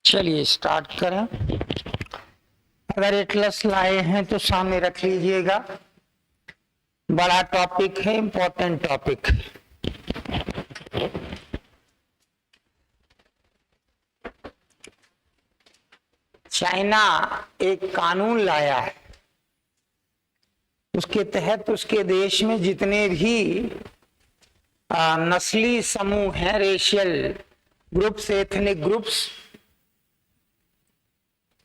चलिए स्टार्ट करें। अगर एटलस लाए हैं तो सामने रख लीजिएगा। बड़ा टॉपिक है, इंपॉर्टेंट टॉपिक। चाइना एक कानून लाया है, उसके तहत उसके देश में जितने भी नस्ली समूह हैं, रेशियल ग्रुप्स, एथनिक ग्रुप्स,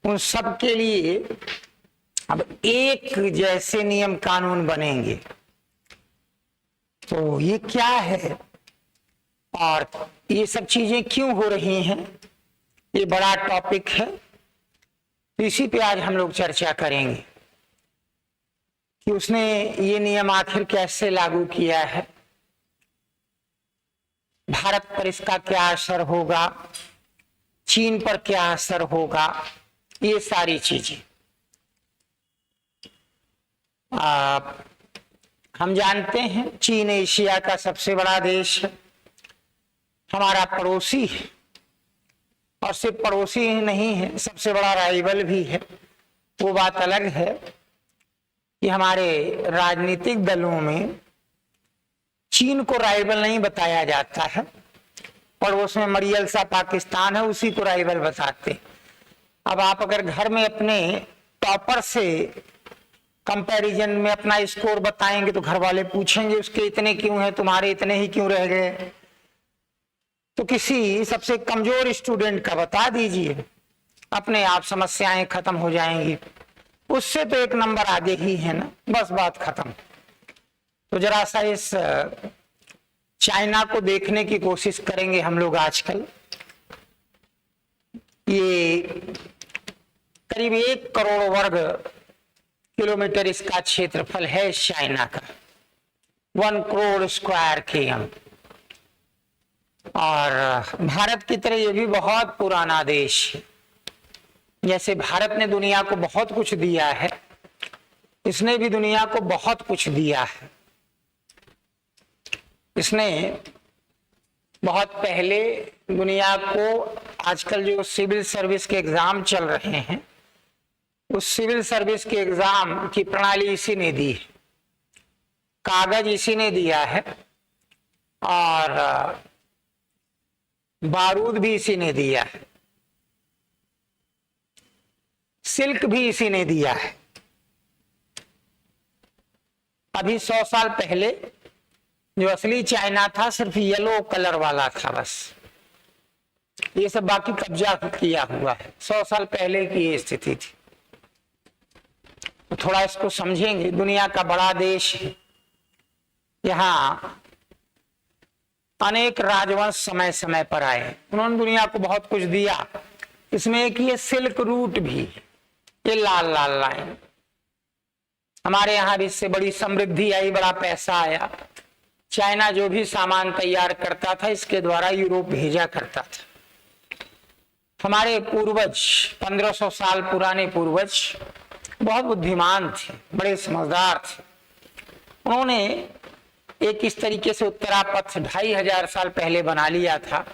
उन सब के लिए अब एक जैसे नियम कानून बनेंगे। तो ये क्या है और ये सब चीजें क्यों हो रही हैं, ये बड़ा टॉपिक है। तो इसी पे आज हम लोग चर्चा करेंगे कि उसने ये नियम आखिर कैसे लागू किया है, भारत पर इसका क्या असर होगा, चीन पर क्या असर होगा, ये सारी चीजें। हम जानते हैं चीन एशिया का सबसे बड़ा देश है, हमारा पड़ोसी है, और सिर्फ पड़ोसी ही नहीं है, सबसे बड़ा राइवल भी है। वो बात अलग है कि हमारे राजनीतिक दलों में चीन को राइवल नहीं बताया जाता है, पड़ोस में मरियल सा पाकिस्तान है, उसी को राइवल बताते। अब आप अगर घर में अपने टॉपर से कंपैरिजन में अपना स्कोर बताएंगे तो घर वाले पूछेंगे उसके इतने क्यों हैं, तुम्हारे इतने ही क्यों रह गए। तो किसी सबसे कमजोर स्टूडेंट का बता दीजिए, अपने आप समस्याएं खत्म हो जाएंगी। उससे तो एक नंबर आगे ही है ना, बस बात खत्म। तो जरा सा इस चाइना को देखने की कोशिश करेंगे हम लोग आजकल। ये करीब 1 करोड़ वर्ग किलोमीटर इसका क्षेत्रफल है इस चाइना का, 1 करोड़ स्क्वायर किलोमीटर। और भारत की तरह ये भी बहुत पुराना देश है। जैसे भारत ने दुनिया को बहुत कुछ दिया है, इसने भी दुनिया को बहुत कुछ दिया है। इसने बहुत पहले दुनिया को, आजकल जो सिविल सर्विस के एग्जाम चल रहे हैं, उस सिविल सर्विस के एग्जाम की प्रणाली इसी ने दी है, कागज इसी ने दिया है, और बारूद भी इसी ने दिया है, सिल्क भी इसी ने दिया है। अभी 100 साल पहले जो असली चाइना था सिर्फ येलो कलर वाला था, बस। ये सब बाकी कब्जा किया हुआ है। 100 साल पहले की ये स्थिति थी। तो थोड़ा इसको समझेंगे। दुनिया का बड़ा देश है, यहाँ अनेक राजवंश समय समय पर आए, उन्होंने दुनिया को बहुत कुछ दिया। इसमें एक ये सिल्क रूट भी है, ये लाल लाल लाइन। हमारे यहाँ भी इससे बड़ी समृद्धि आई, बड़ा पैसा आया। चाइना जो भी सामान तैयार करता था इसके द्वारा यूरोप भेजा करता था। हमारे पूर्वज, 1500 साल पुराने पूर्वज बहुत बुद्धिमान थे, बड़े समझदार थे। उन्होंने एक इस तरीके से उत्तरापथ 2500 साल पहले बना लिया था,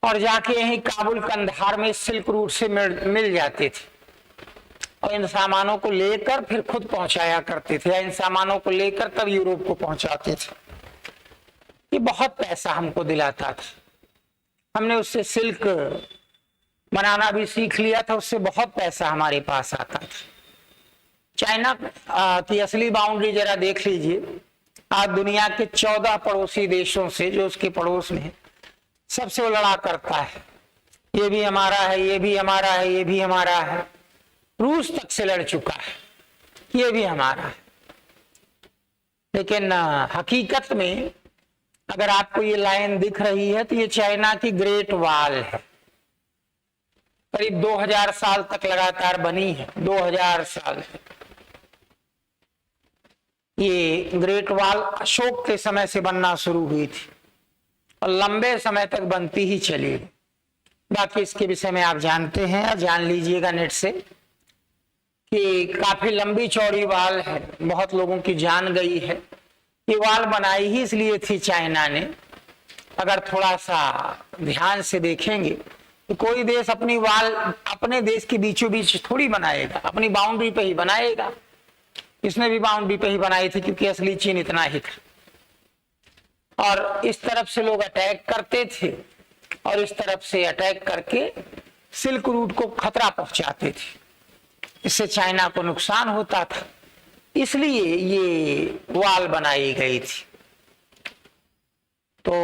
और जाके यहीं काबुल कंधार में सिल्क रूट से मिल जाते थे, और इन सामानों को लेकर फिर खुद पहुंचाया करते थे, या इन सामानों को लेकर तब यूरोप को पहुंचाते थे। ये बहुत पैसा हमको दिलाता था। हमने उससे सिल्क बनाना भी सीख लिया था, उससे बहुत पैसा हमारे पास आता था। चाइना की असली बाउंड्री जरा देख लीजिए। आज दुनिया के 14 पड़ोसी देशों से, जो उसके पड़ोस में है, सबसे वो लड़ा करता है। ये भी हमारा है, ये भी हमारा है, ये भी हमारा है। रूस तक से लड़ चुका है, ये भी हमारा है। लेकिन हकीकत में अगर आपको ये लाइन दिख रही है तो ये चाइना की ग्रेट वॉल है। करीब 2000 साल तक लगातार बनी है, 2000 साल है। ये ग्रेट वॉल अशोक के समय से बनना शुरू हुई थी और लंबे समय तक बनती ही चली। बाकी इसके विषय में आप जानते हैं, जान लीजिएगा नेट से, कि काफी लंबी चौड़ी वाल है, बहुत लोगों की जान गई है। ये वाल बनाई ही इसलिए थी चाइना ने, अगर थोड़ा सा ध्यान से देखेंगे कोई देश अपनी वाल अपने देश के बीचों बीच थोड़ी बनाएगा, अपनी बाउंड्री पे ही बनाएगा। इसने भी बाउंड्री पे ही बनाई थी क्योंकि असली चीन इतना ही था। और इस तरफ से लोग अटैक करते थे और इस तरफ से अटैक करके सिल्क रूट को खतरा पहुंचाते थे। इससे चाइना को नुकसान होता था, इसलिए ये वाल बनाई गई थी। तो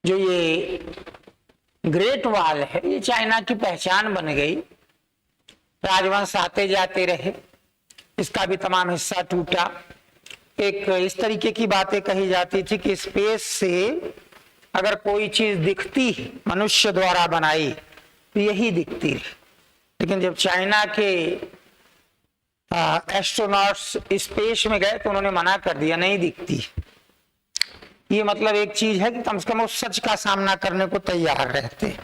जो ये ग्रेट वॉल है ये चाइना की पहचान बन गई। राजवंश आते जाते रहे, इसका भी तमाम हिस्सा टूटा। एक इस तरीके की बातें कही जाती थी कि स्पेस से अगर कोई चीज दिखती मनुष्य द्वारा बनाई तो यही दिखती रही, लेकिन जब चाइना के एस्ट्रोनॉट्स स्पेस में गए तो उन्होंने मना कर दिया, नहीं दिखती। ये मतलब एक चीज है कि कम से कम वो सच का सामना करने को तैयार रहते,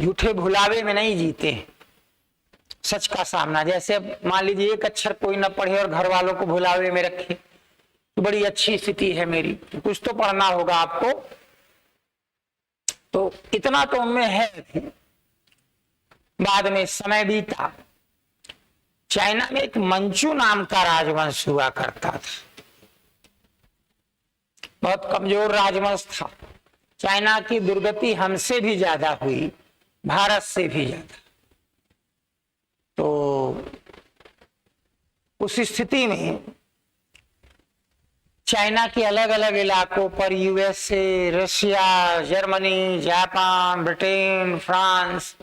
झूठे भुलावे में नहीं जीते, सच का सामना। जैसे अब मान लीजिए एक अक्षर कोई न पढ़े और घर वालों को भुलावे में रखे, तो बड़ी अच्छी स्थिति है मेरी, तो कुछ तो पढ़ना होगा आपको। तो इतना तो उनमें है। बाद में समय बीता, चाइना में एक मंचू नाम का राजवंश हुआ करता था, बहुत कमजोर राजवंश था। चाइना की दुर्गति हमसे भी ज्यादा हुई, भारत से भी ज्यादा। तो उस स्थिति में चाइना के अलग अलग इलाकों पर USA, Russia, Germany, Japan, Britain, France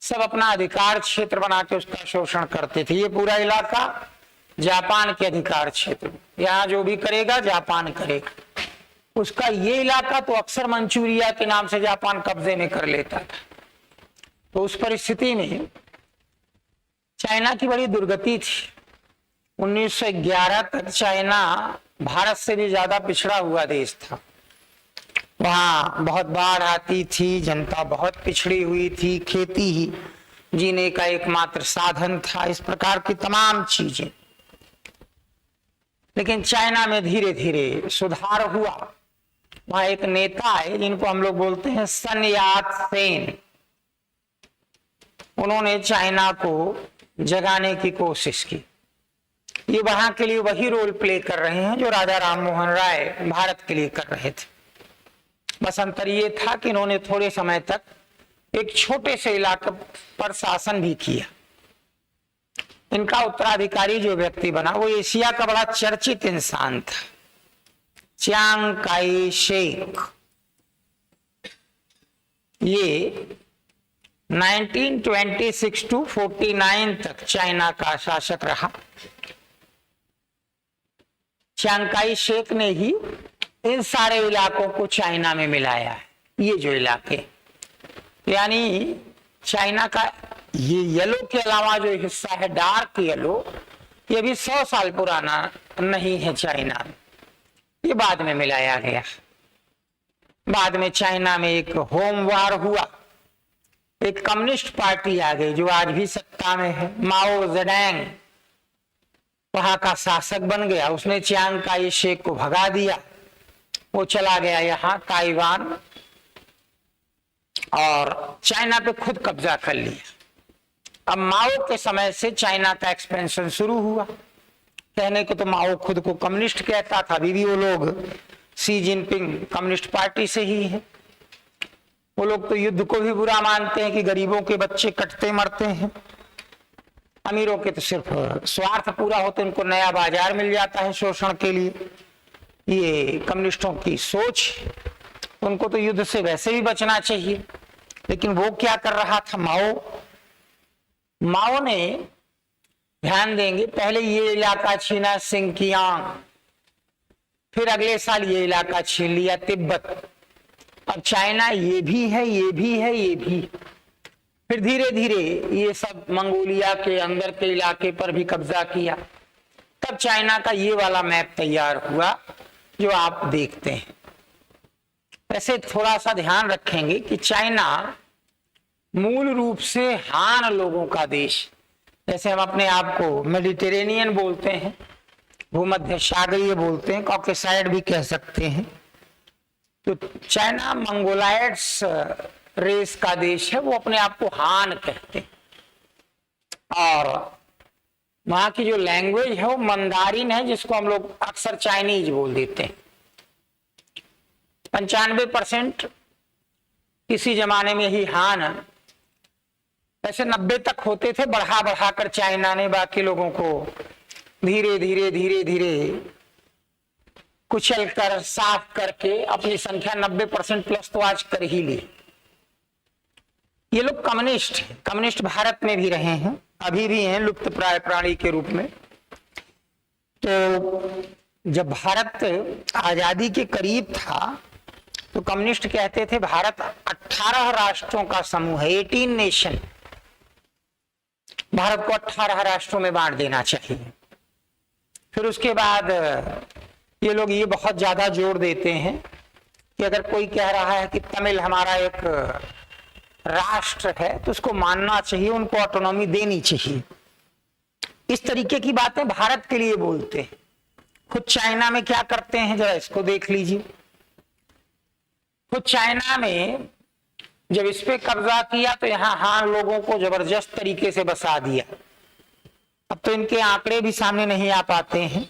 सब अपना अधिकार क्षेत्र बना के उसका शोषण करते थे। ये पूरा इलाका जापान के अधिकार क्षेत्र, यहाँ जो भी करेगा जापान करेगा। उसका ये इलाका तो अक्सर मंचूरिया के नाम से जापान कब्जे में कर लेता था। तो उस परिस्थिति में चाइना की बड़ी दुर्गति थी। 1911 तक चाइना भारत से भी ज्यादा पिछड़ा हुआ देश था। वहां बहुत बाढ़ आती थी, जनता बहुत पिछड़ी हुई थी, खेती ही जीने का एकमात्र साधन था, इस प्रकार की तमाम चीजें। लेकिन चाइना में धीरे धीरे सुधार हुआ। वहां एक नेता है जिनको हम लोग बोलते हैं सन यात सेन। उन्होंने चाइना को जगाने की कोशिश की। ये वहां के लिए वही रोल प्ले कर रहे हैं जो राजा राम मोहन राय भारत के लिए कर रहे थे। बस अंतर ये था कि इन्होंने थोड़े समय तक एक छोटे से इलाके पर शासन भी किया। इनका उत्तराधिकारी जो व्यक्ति बना वो एशिया का बड़ा चर्चित इंसान था, चियांग काई शेक। ये 1926 टू 49 तक चाइना का शासक रहा। चियांग काई शेक ने ही इन सारे इलाकों को चाइना में मिलाया है। ये जो इलाके, यानी चाइना का ये येलो के अलावा जो हिस्सा है डार्क येलो, ये भी 100 साल पुराना नहीं है चाइना में, ये बाद में मिलाया गया। बाद में चाइना में एक होम वार हुआ, एक कम्युनिस्ट पार्टी आ गई जो आज भी सत्ता में है। माओ जेडंग वहां का शासक बन गया। उसने चियांग काई शेक को भगा दिया, वो चला गया यहाँ ताइवान और चाइना पे खुद कब्जा कर लिया। अब माओ के समय से चाइना का एक्सपेंशन शुरू हुआ। कहने को तो माओ खुद को कम्युनिस्ट कहता था, अभी भी वो लोग सी जिनपिंग कम्युनिस्ट पार्टी से ही है। वो लोग तो युद्ध को भी बुरा मानते हैं कि गरीबों के बच्चे कटते मरते हैं, अमीरों के तो सिर्फ स्वार्थ पूरा होते, उनको नया बाजार मिल जाता है शोषण के लिए। ये कम्युनिस्टों की सोच, उनको तो युद्ध से वैसे भी बचना चाहिए। लेकिन वो क्या कर रहा था माओ ने, ध्यान देंगे, पहले ये इलाका छीना सिंकियांग, फिर अगले साल ये इलाका छीन लिया तिब्बत। अब चाइना ये भी है, ये भी है, ये भी। फिर धीरे धीरे ये सब मंगोलिया के अंदर के इलाके पर भी कब्जा किया। तब चाइना का ये वाला मैप तैयार हुआ जो आप देखते हैं। वैसे थोड़ा सा ध्यान रखेंगे कि चाइना मूल रूप से हान लोगों का देश, जैसे हम अपने आप को मेडिटेरेनियन बोलते हैं, भूमध्य सागरीय बोलते हैं, कॉकेसाइड भी कह सकते हैं, तो चाइना मंगोलाइट्स रेस का देश है, वो अपने आप को हान कहते हैं, और वहां की जो लैंग्वेज है वो मंदारिन है, जिसको हम लोग अक्सर चाइनीज बोल देते हैं। 95% किसी जमाने में ही हान, ऐसे 90 तक होते थे, बढ़ा बढ़ाकर चाइना ने बाकी लोगों को धीरे धीरे धीरे धीरे कुचल कर साफ करके अपनी संख्या 90% प्लस तो आज कर ही ली। ये लोग कम्युनिस्ट हैं, कम्युनिस्ट भारत में भी रहे हैं, अभी भी हैं, लुप्त प्राय प्राणी के रूप में। तो जब भारत आजादी के करीब था तो कम्युनिस्ट कहते थे भारत 18 राष्ट्रों का समूह है, 18 नेशन, भारत को 18 राष्ट्रों में बांट देना चाहिए। फिर उसके बाद ये लोग ये बहुत ज्यादा जोर देते हैं कि अगर कोई कह रहा है कि तमिल हमारा एक राष्ट्र है तो उसको मानना चाहिए, उनको ऑटोनॉमी देनी चाहिए। इस तरीके की बातें भारत के लिए बोलते हैं। खुद चाइना में क्या करते हैं जरा इसको देख लीजिए। खुद चाइना में जब इस पे कब्जा किया तो यहाँ हान लोगों को जबरदस्त तरीके से बसा दिया। अब तो इनके आंकड़े भी सामने नहीं आ पाते हैं।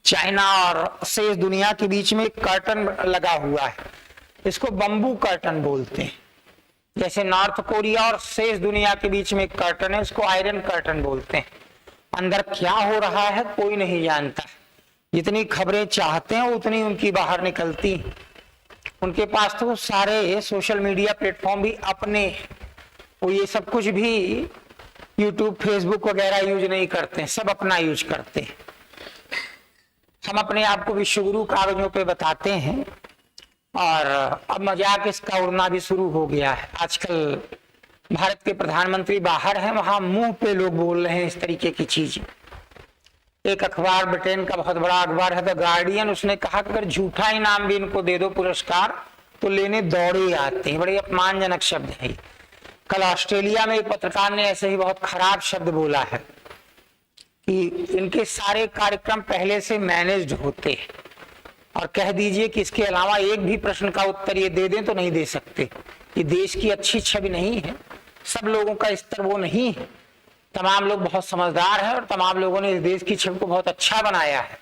चाइना और शेष दुनिया के बीच में एक कर्टन लगा हुआ है, इसको बंबू कर्टन बोलते हैं। जैसे नॉर्थ कोरिया और शेष दुनिया के बीच में एक कर्टन है, इसको आयरन कर्टन बोलते हैं। अंदर क्या हो रहा है कोई नहीं जानता, जितनी खबरें चाहते हैं उतनी उनकी बाहर निकलती। उनके पास तो सारे सोशल मीडिया प्लेटफॉर्म भी अपने, वो ये सब कुछ भी यूट्यूब फेसबुक वगैरह यूज नहीं करते हैं, सब अपना यूज करते हैं। हम अपने आप को विश्वगुरु कागजों पे बताते हैं और अब मजाक इसका उड़ना भी शुरू हो गया है। आजकल भारत के प्रधानमंत्री बाहर हैं, वहां मुंह पे लोग बोल रहे हैं इस तरीके की चीजें। एक अखबार, ब्रिटेन का बहुत बड़ा अखबार है द गार्डियन, उसने कहा कि अगर झूठा इनाम भी इनको दे दो पुरस्कार तो लेने दौड़े आते हैं। बड़े अपमानजनक शब्द है। कल ऑस्ट्रेलिया में एक पत्रकार ने ऐसे ही बहुत खराब शब्द बोला है कि इनके सारे कार्यक्रम पहले से मैनेज्ड होते हैं और कह दीजिए कि इसके अलावा एक भी प्रश्न का उत्तर ये दे दें तो नहीं दे सकते। ये देश की अच्छी छवि नहीं है, सब लोगों का स्तर वो नहीं है। तमाम लोग बहुत समझदार हैं और तमाम लोगों ने इस देश की छवि को बहुत अच्छा बनाया है।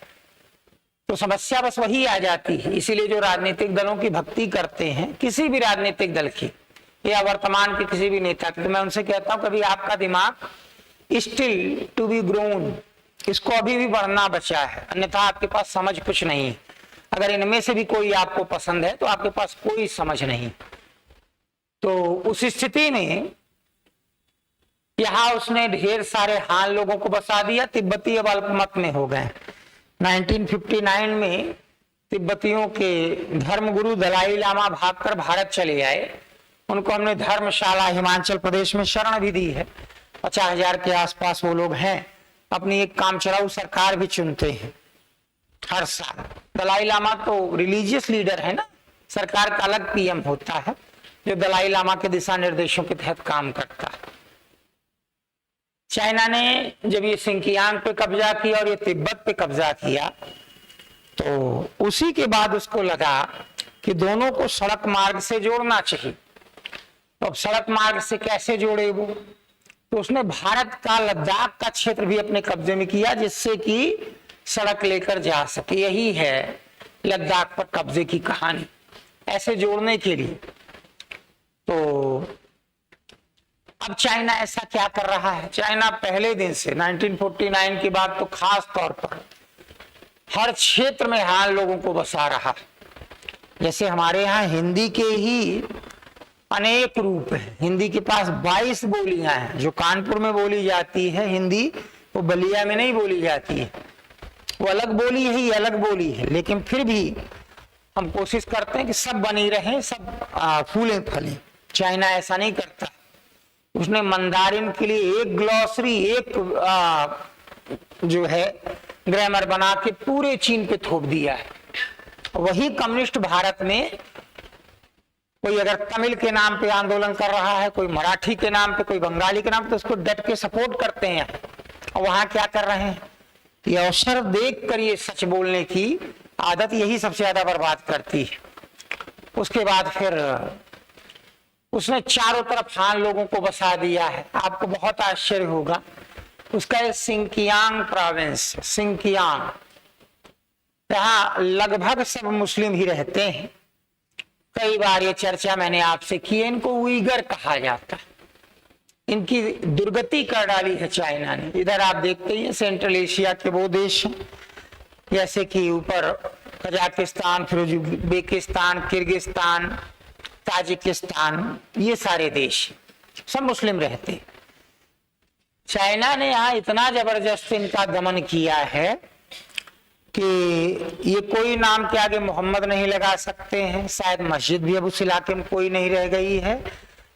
तो समस्या बस वही आ जाती है। इसीलिए जो राजनीतिक दलों की भक्ति करते हैं, किसी भी राजनीतिक दल की या वर्तमान के किसी भी नेता की, तो मैं उनसे कहता हूं कभी आपका दिमाग स्टिल टू बी ग्रोन, इसको अभी भी बढ़ना बचा है, अन्यथा आपके पास समझ कुछ नहीं। अगर इनमें से भी कोई आपको पसंद है तो आपके पास कोई समझ नहीं। तो उस स्थिति में यहां उसने ढेर सारे हान लोगों को बसा दिया। तिब्बती अब अल्पमत में हो गए। 1959 में तिब्बतियों के धर्मगुरु दलाई लामा भागकर भारत चले आए। उनको हमने धर्मशाला हिमाचल प्रदेश में शरण भी दी है। 50,000 के आसपास वो लोग हैं। अपनी एक काम चलाऊ सरकार भी चुनते हैं हर साल। दलाई लामा तो रिलीजियस लीडर है ना, सरकार का अलग पीएम होता है जो दलाई लामा के दिशा निर्देशों के तहत काम करता है। चाइना ने जब ये सिंकियांग पे कब्जा किया और ये तिब्बत पे कब्जा किया तो उसी के बाद उसको लगा कि दोनों को सड़क मार्ग से जोड़ना चाहिए। तो अब सड़क मार्ग से कैसे जोड़े वो, तो उसने भारत का लद्दाख का क्षेत्र भी अपने कब्जे में किया जिससे कि सड़क लेकर जा सके। यही है लद्दाख पर कब्जे की कहानी। ऐसे जोड़ने के लिए तो अब चाइना ऐसा क्या कर रहा है। चाइना पहले दिन से 1949 के बाद तो खास तौर पर हर क्षेत्र में हाल लोगों को बसा रहा है। जैसे हमारे यहाँ हिंदी के ही अनेक रूप है। हिंदी के पास 22 बोलियां हैं। जो कानपुर में बोली जाती है हिंदी, वो बलिया में नहीं बोली जाती है। वो अलग बोली है, ये अलग बोली है, लेकिन फिर भी हम कोशिश करते हैं कि सब बनी रहे, सब फूलें फलें। चाइना ऐसा नहीं करता। उसने मंदारिन के लिए एक ग्लॉसरी, एक जो है ग्रामर बना के पूरे चीन पे थोप दिया है। वही कम्युनिस्ट भारत में कोई अगर तमिल के नाम पे आंदोलन कर रहा है, कोई मराठी के नाम पे, कोई बंगाली के नाम पे, तो उसको डट के सपोर्ट करते हैं। और वहां क्या कर रहे हैं, ये अवसर देख कर ये सच बोलने की आदत यही सबसे ज्यादा बर्बाद करती है। उसके बाद फिर उसने चारों तरफ हान लोगों को बसा दिया है। आपको बहुत आश्चर्य होगा, उसका ये सिंकियांग प्रोविंस, सिंकियांग, यहाँ लगभग सब मुस्लिम ही रहते हैं। कई बार ये चर्चा मैंने आपसे की है, इनको उइगर कहा जाता है। इनकी दुर्गति कर डाली है चाइना ने। इधर आप देखते हैं सेंट्रल एशिया के वो देश जैसे कि ऊपर कजाकिस्तान, फिर उज्बेकिस्तान, किर्गिस्तान, ताजिकिस्तान, ये सारे देश सब मुस्लिम रहते। चाइना ने यहाँ इतना जबरदस्त इनका दमन किया है कि ये कोई नाम के आगे मोहम्मद नहीं लगा सकते हैं। शायद मस्जिद भी अब उस इलाके में कोई नहीं रह गई है,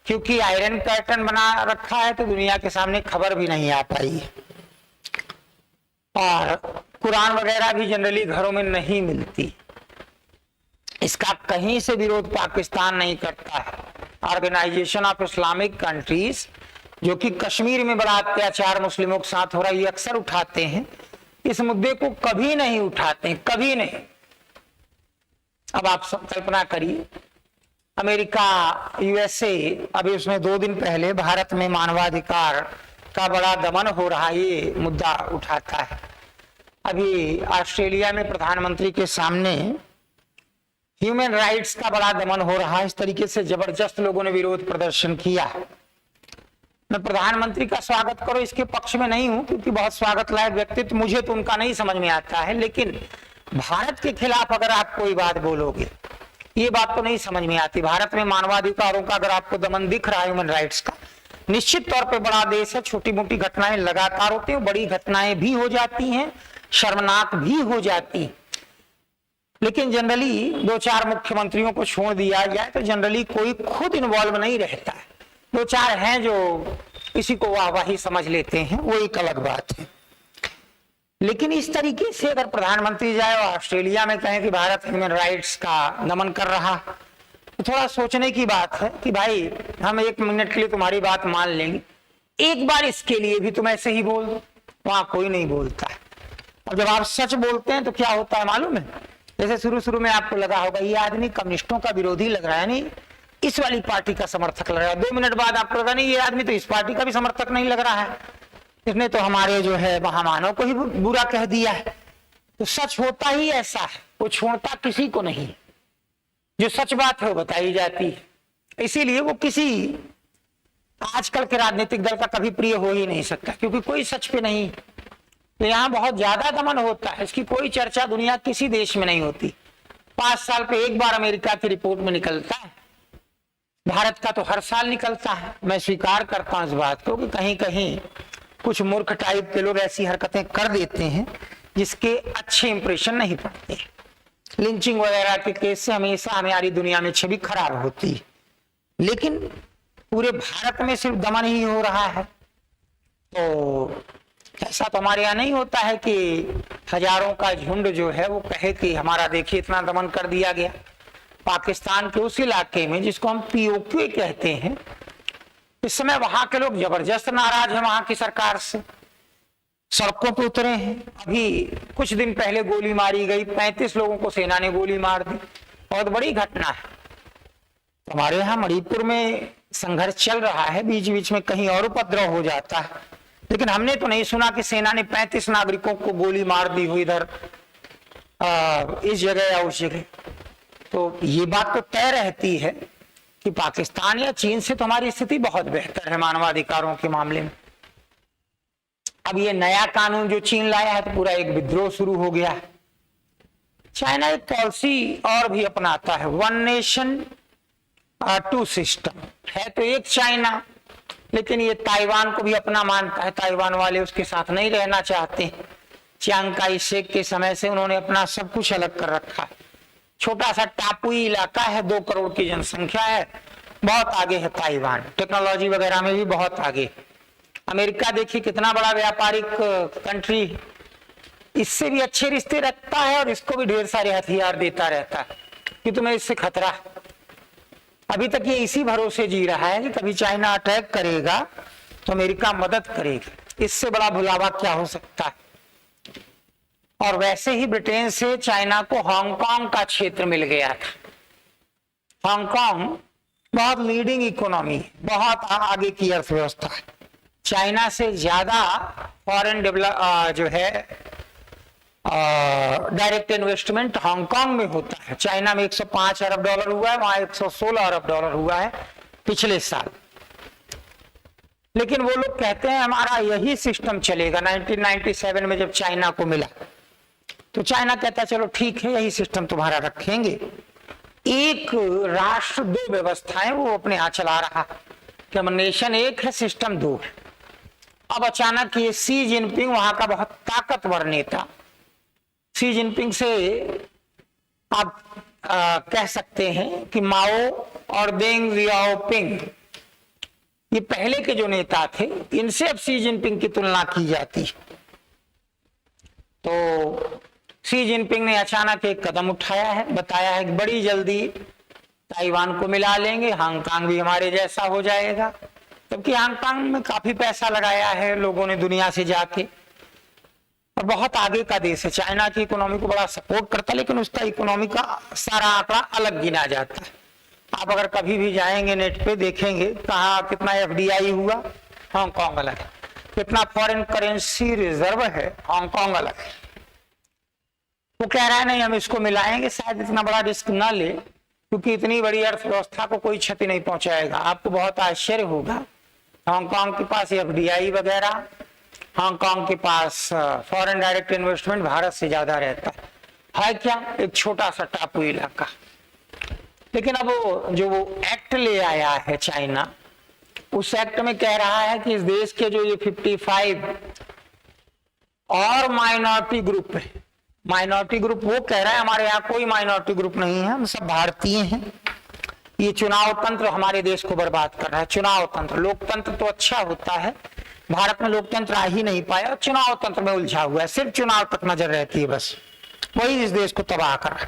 क्योंकि आयरन कर्टन बना रखा है तो दुनिया के सामने खबर भी नहीं आ पाई। और कुरान वगैरह भी जनरली घरों में नहीं मिलती। इसका कहीं से विरोध पाकिस्तान नहीं करता है। ऑर्गेनाइजेशन ऑफ इस्लामिक कंट्रीज, जो कि कश्मीर में बड़ा अत्याचार मुस्लिमों के साथ हो रहा है, ये अक्सर उठाते हैं, इस मुद्दे को कभी नहीं उठाते हैं, कभी नहीं। अब आप कल्पना करिए, अमेरिका, यूएसए, अभी उसने 2 दिन पहले भारत में मानवाधिकार का बड़ा दमन हो रहा है ये मुद्दा उठाता है। अभी ऑस्ट्रेलिया में प्रधानमंत्री के सामने ह्यूमन राइट्स का बड़ा दमन हो रहा है। इस तरीके से जबरदस्त लोगों ने विरोध प्रदर्शन किया। मैं प्रधानमंत्री का स्वागत करो इसके पक्ष में नहीं हूं, क्योंकि बहुत स्वागत लायक व्यक्तित्व, मुझे तो उनका नहीं समझ में आता है, लेकिन भारत के खिलाफ अगर आप कोई बात बोलोगे, ये बात तो नहीं समझ में आती। भारत में मानवाधिकारों का अगर आपको दमन दिख रहा है, ह्यूमन राइट्स का, निश्चित तौर पे बड़ा देश है, छोटी मोटी घटनाएं लगातार होती हैं, बड़ी घटनाएं भी हो जाती हैं, शर्मनाक भी हो जाती। लेकिन जनरली 2-4 मुख्यमंत्रियों को छोड़ दिया जाए तो जनरली कोई खुद इन्वॉल्व नहीं रहता है। 2-4 हैं जो इसी को वाहवाही समझ लेते हैं, वो एक अलग बात है। लेकिन इस तरीके से अगर प्रधानमंत्री जाए और ऑस्ट्रेलिया में कहें कि भारत ह्यूमन राइट्स का दमन कर रहा, तो थोड़ा सोचने की बात है कि भाई हम 1 मिनट के लिए तुम्हारी बात मान लेंगे, एक बार इसके लिए भी तुम ऐसे ही बोल दो। वहां कोई नहीं बोलता है। और जब आप सच बोलते हैं तो क्या होता है मालूम है? जैसे शुरू में आपको लगा होगा ये आदमी कम्युनिस्टों का विरोधी लग रहा है, नहीं इस वाली पार्टी का समर्थक लग रहा है। 2 मिनट बाद आपको लगा नहीं ये आदमी तो इस पार्टी का भी समर्थक नहीं लग रहा है, इसने तो हमारे जो है महामानव को ही बुरा कह दिया है। तो सच होता ही ऐसा है, वो छोड़ता किसी को नहीं। जो सच बात है वो बताई जाती है, इसीलिए वो किसी आजकल के राजनीतिक दल का कभी प्रिय हो ही नहीं सकता, क्योंकि कोई सच पे नहीं। तो यहाँ बहुत ज्यादा दमन होता है, इसकी कोई चर्चा दुनिया किसी देश में नहीं होती। 5 साल पे एक बार अमेरिका की रिपोर्ट में निकलता है, भारत का तो हर साल निकलता है। मैं स्वीकार करता हूं इस बात को कि कहीं कहीं कुछ मूर्ख टाइप के लोग ऐसी हरकतें कर देते हैं जिसके अच्छे इंप्रेशन नहीं पड़ते। लिंचिंग वगैरह के केस से हमेशा हमारी दुनिया में छवि खराब होती है, लेकिन पूरे भारत में सिर्फ दमन ही हो रहा है। तो ऐसा तो हमारे यहाँ नहीं होता है कि हजारों का झुंड जो है वो कहे कि हमारा देखिए इतना दमन कर दिया गया। पाकिस्तान के उस इलाके में जिसको हम पीओके कहते हैं, इस समय वहां के लोग जबरदस्त नाराज हैं वहां की सरकार से, सड़कों पर उतरे हैं। अभी कुछ दिन पहले गोली मारी गई, 35 लोगों को सेना ने गोली मार दी, बहुत बड़ी घटना है। हमारे यहाँ मणिपुर में संघर्ष चल रहा है, बीच बीच में कहीं और उपद्रव हो जाता है, लेकिन हमने तो नहीं सुना कि सेना ने 35 नागरिकों को गोली मार दी हो इधर इस जगह या उस जगह। तो ये बात तो तय रहती है कि पाकिस्तान या चीन से तो हमारी स्थिति बहुत बेहतर है मानवाधिकारों के मामले में। अब ये नया कानून जो चीन लाया है तो पूरा एक विद्रोह शुरू हो गया है। चाइना एक पॉलिसी और भी अपनाता है, 1 नेशन 2 सिस्टम है, तो एक चाइना, लेकिन ये ताइवान को भी अपना मानता है। ताइवान वाले उसके साथ नहीं रहना चाहते। चियांग काई शेक के समय से उन्होंने अपना सब कुछ अलग कर रखा है। छोटा सा टापुई इलाका है, 2 करोड़ की जनसंख्या है, बहुत आगे है ताइवान, टेक्नोलॉजी वगैरह में भी बहुत आगे। अमेरिका देखिए कितना बड़ा व्यापारिक कंट्री, इससे भी अच्छे रिश्ते रखता है और इसको भी ढेर सारे हथियार देता रहता है कि तुम्हें इससे खतरा है। अभी तक ये इसी भरोसे जी रहा है कि कभी चाइना अटैक करेगा तो अमेरिका मदद करेगा। इससे बड़ा भुलावा क्या हो सकता है। और वैसे ही ब्रिटेन से चाइना को हांगकांग का क्षेत्र मिल गया था। हांगकांग बहुत लीडिंग इकोनॉमी है, बहुत आगे की अर्थव्यवस्था है। चाइना से ज्यादा फॉरेन जो है डायरेक्ट इन्वेस्टमेंट हांगकांग में होता है। चाइना में 105 अरब डॉलर हुआ है, वहां 116 अरब डॉलर हुआ है पिछले साल। लेकिन वो लोग कहते हैं हमारा यही सिस्टम चलेगा। 1997 में जब चाइना को मिला तो चाइना कहता चलो ठीक है, यही सिस्टम तुम्हारा रखेंगे। एक राष्ट्र दो व्यवस्थाएं वो अपने यहां चला रहा कि हम नेशन एक है, सिस्टम दो है। अब अचानक ये शी जिनपिंग, वहां का बहुत ताकतवर नेता, शी जिनपिंग से आप कह सकते हैं कि माओ और देंग जियाओपिंग, ये पहले के जो नेता थे, इनसे अब शी जिनपिंग की तुलना की जाती। तो शी जिनपिंग ने अचानक एक कदम उठाया है, बताया है कि बड़ी जल्दी ताइवान को मिला लेंगे, हांगकांग भी हमारे जैसा हो जाएगा। जबकि हांगकांग में काफी पैसा लगाया है लोगों ने दुनिया से जाके, और बहुत आगे का देश है। चाइना की इकोनॉमी को बड़ा सपोर्ट करता है, लेकिन उसका इकोनॉमी का सारा आंकड़ा अलग गिना जाता है। आप अगर कभी भी जाएंगे नेट पे देखेंगे कहाँ कितना एफडीआई हुआ, हांगकांग अलग है। कितना फॉरेन करेंसी रिजर्व है, हांगकांग अलग है। वो कह रहा है नहीं हम इसको मिलाएंगे, शायद इतना बड़ा रिस्क ना ले, क्योंकि इतनी बड़ी अर्थव्यवस्था को कोई क्षति नहीं पहुंचाएगा। आपको बहुत आश्चर्य होगा, हांगकांग के पास एफडीआई वगैरह, हांगकांग के पास फॉरेन डायरेक्ट इन्वेस्टमेंट भारत से ज्यादा रहता है क्या? एक छोटा सा टापू इलाका। लेकिन अब जो वो एक्ट ले आया है चाइना, उस एक्ट में कह रहा है कि इस देश के जो ये 55 और माइनॉरिटी ग्रुप है, माइनॉरिटी ग्रुप वो कह रहा है हमारे यहाँ कोई माइनॉरिटी ग्रुप नहीं है, हम सब भारतीय हैं। ये चुनाव तंत्र हमारे देश को बर्बाद कर रहा है। चुनाव तंत्र, लोकतंत्र तो अच्छा होता है, भारत में लोकतंत्र आ ही नहीं पाया, चुनाव तंत्र में उलझा हुआ है, सिर्फ चुनाव तक नजर रहती है, बस वही इस देश को तबाह कर रहा है।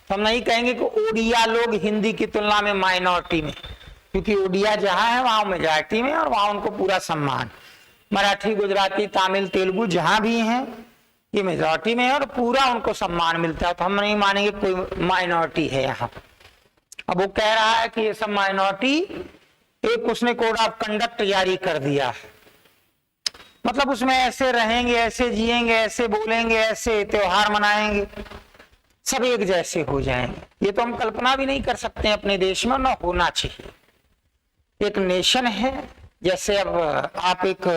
तो हम नहीं कहेंगे कि ओडिया लोग हिंदी की तुलना में माइनॉरिटी में, क्योंकि ओडिया जहां है वहां मेजॉरिटी में, और वहां उनको पूरा सम्मान। मराठी, गुजराती, तमिल, तेलुगु जहां भी हैं ये मेजॉरिटी में है और पूरा उनको सम्मान मिलता है। तो हम नहीं मानेंगे कोई माइनॉरिटी है यहाँ। अब वो कह रहा है कि ये सब माइनॉरिटी, एक उसने कोड ऑफ कंडक्ट जारी कर दिया है, मतलब उसमें ऐसे रहेंगे, ऐसे जिएंगे, ऐसे बोलेंगे, ऐसे त्योहार मनाएंगे, सब एक जैसे हो जाएंगे। ये तो हम कल्पना भी नहीं कर सकते अपने देश में, ना होना चाहिए। एक नेशन है, जैसे अब आप एक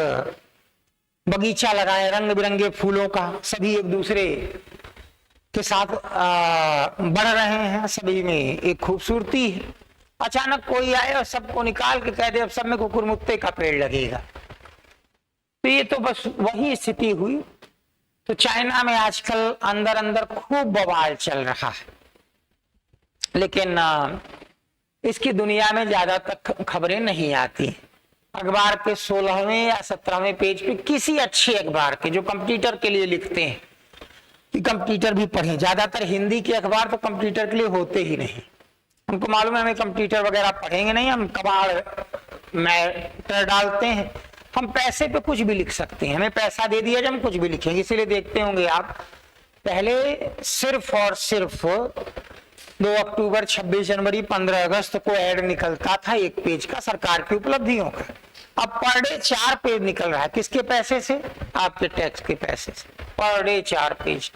बगीचा लगाए रंग बिरंगे फूलों का, सभी एक दूसरे के साथ बढ़ रहे हैं, सभी में एक खूबसूरती है। अचानक कोई आए और सबको निकाल के कह दे अब सब में कुकुरमुत्ते का पेड़ लगेगा, तो ये तो बस वही स्थिति हुई। तो चाइना में आजकल अंदर अंदर खूब बवाल चल रहा है, लेकिन इसकी दुनिया में ज्यादातर खबरें नहीं आती। अखबार के 16वें या 17वें पेज पे, किसी अच्छे अखबार के जो कंप्यूटर के लिए लिखते हैं, कि कंप्यूटर भी पढ़ें। ज्यादातर हिंदी के अखबार तो कंप्यूटर के लिए होते ही नहीं, हमको मालूम है हमें कंप्यूटर वगैरह पढ़ेंगे नहीं, हम कबाड़ मैटर डालते हैं। हम पैसे पे कुछ भी लिख सकते हैं, हमें पैसा दे दिया जब हम कुछ भी लिखेंगे। इसीलिए देखते होंगे आप, पहले सिर्फ और सिर्फ 2 अक्टूबर, 26 जनवरी, 15 अगस्त को ऐड निकलता था एक पेज का सरकार की उपलब्धियों का। अब पर डे 4 पेज निकल रहा है, किसके पैसे से? आपके टैक्स के पैसे से, पर डे 4 पेज।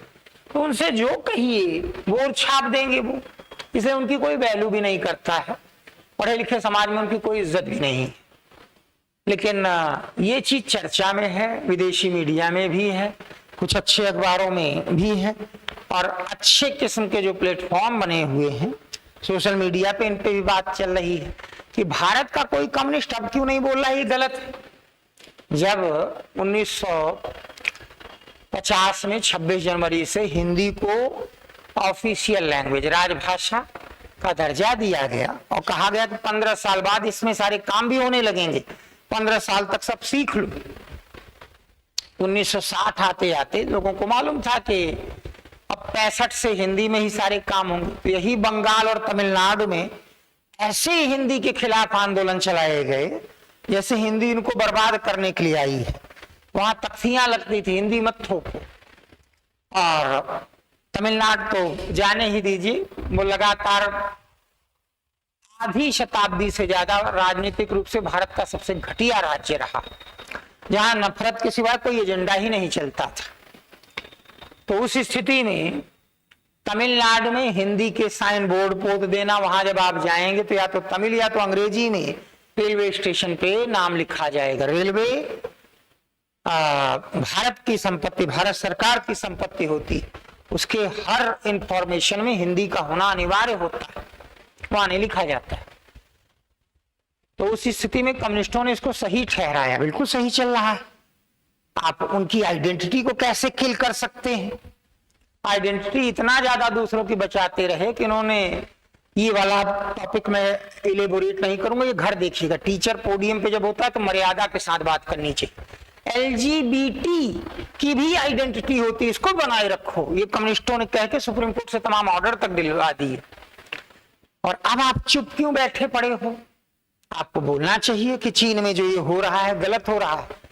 तो उनसे जो कहिए वो छाप देंगे वो, इसलिए उनकी कोई वैल्यू भी नहीं करता है, पढ़े लिखे समाज में उनकी कोई इज्जत भी नहीं। लेकिन ये चीज चर्चा में है, विदेशी मीडिया में भी है, कुछ अच्छे अखबारों में भी है, और अच्छे किस्म के जो प्लेटफॉर्म बने हुए हैं सोशल मीडिया पे, इन पे भी बात चल रही है कि भारत का कोई कम्युनिस्ट अब क्यों नहीं बोल रहा है ये गलत है। जब 1950 में 26 जनवरी से हिंदी को ऑफिशियल लैंग्वेज, राजभाषा का दर्जा दिया गया और कहा गया कि 15 साल बाद इसमें सारे काम भी होने लगेंगे, 15 साल तक सब सीख लो। 1960 आते आते लोगों को मालूम था कि अब 65 से हिंदी में ही सारे काम होंगे। तो यही बंगाल और तमिलनाडु में ऐसे ही हिंदी के खिलाफ आंदोलन चलाए गए जैसे हिंदी इनको बर्बाद करने के लिए आई है। वहां तख्तियां लगती थी, हिंदी मत थोपो। और तमिलनाडु तो जाने ही दीजिए, वो लगातार आधी शताब्दी से ज्यादा राजनीतिक रूप से भारत का सबसे घटिया राज्य रहा, जहां नफरत के सिवा कोई एजेंडा ही नहीं चलता था। तो उस स्थिति में तमिलनाडु में हिंदी के साइन बोर्ड पोत देना, वहां जब आप जाएंगे तो या तो तमिल या तो अंग्रेजी में रेलवे स्टेशन पे नाम लिखा जाएगा। रेलवे भारत की संपत्ति, भारत सरकार की संपत्ति होती, उसके हर इंफॉर्मेशन में हिंदी का होना अनिवार्य होता है, वहां नहीं लिखा जाता है। तो उस स्थिति में कम्युनिस्टों ने इसको सही ठहराया, बिल्कुल सही चल रहा है। आप उनकी आइडेंटिटी को कैसे किल कर सकते हैं? आइडेंटिटी इतना ज्यादा दूसरों की बचाते रहे कि इन्होंने, ये वाला टॉपिक मैं इलेबोरेट नहीं करूंगा, ये घर देखिएगा। टीचर पोडियम पे जब होता है तो मर्यादा के साथ बात करनी चाहिए। LGBT की भी आइडेंटिटी होती है, इसको बनाए रखो, ये कम्युनिस्टों ने कह के सुप्रीम कोर्ट से तमाम ऑर्डर तक दिलवा दिए। और अब आप चुप क्यों बैठे पड़े हो? आपको बोलना चाहिए कि चीन में जो ये हो रहा है गलत हो रहा है।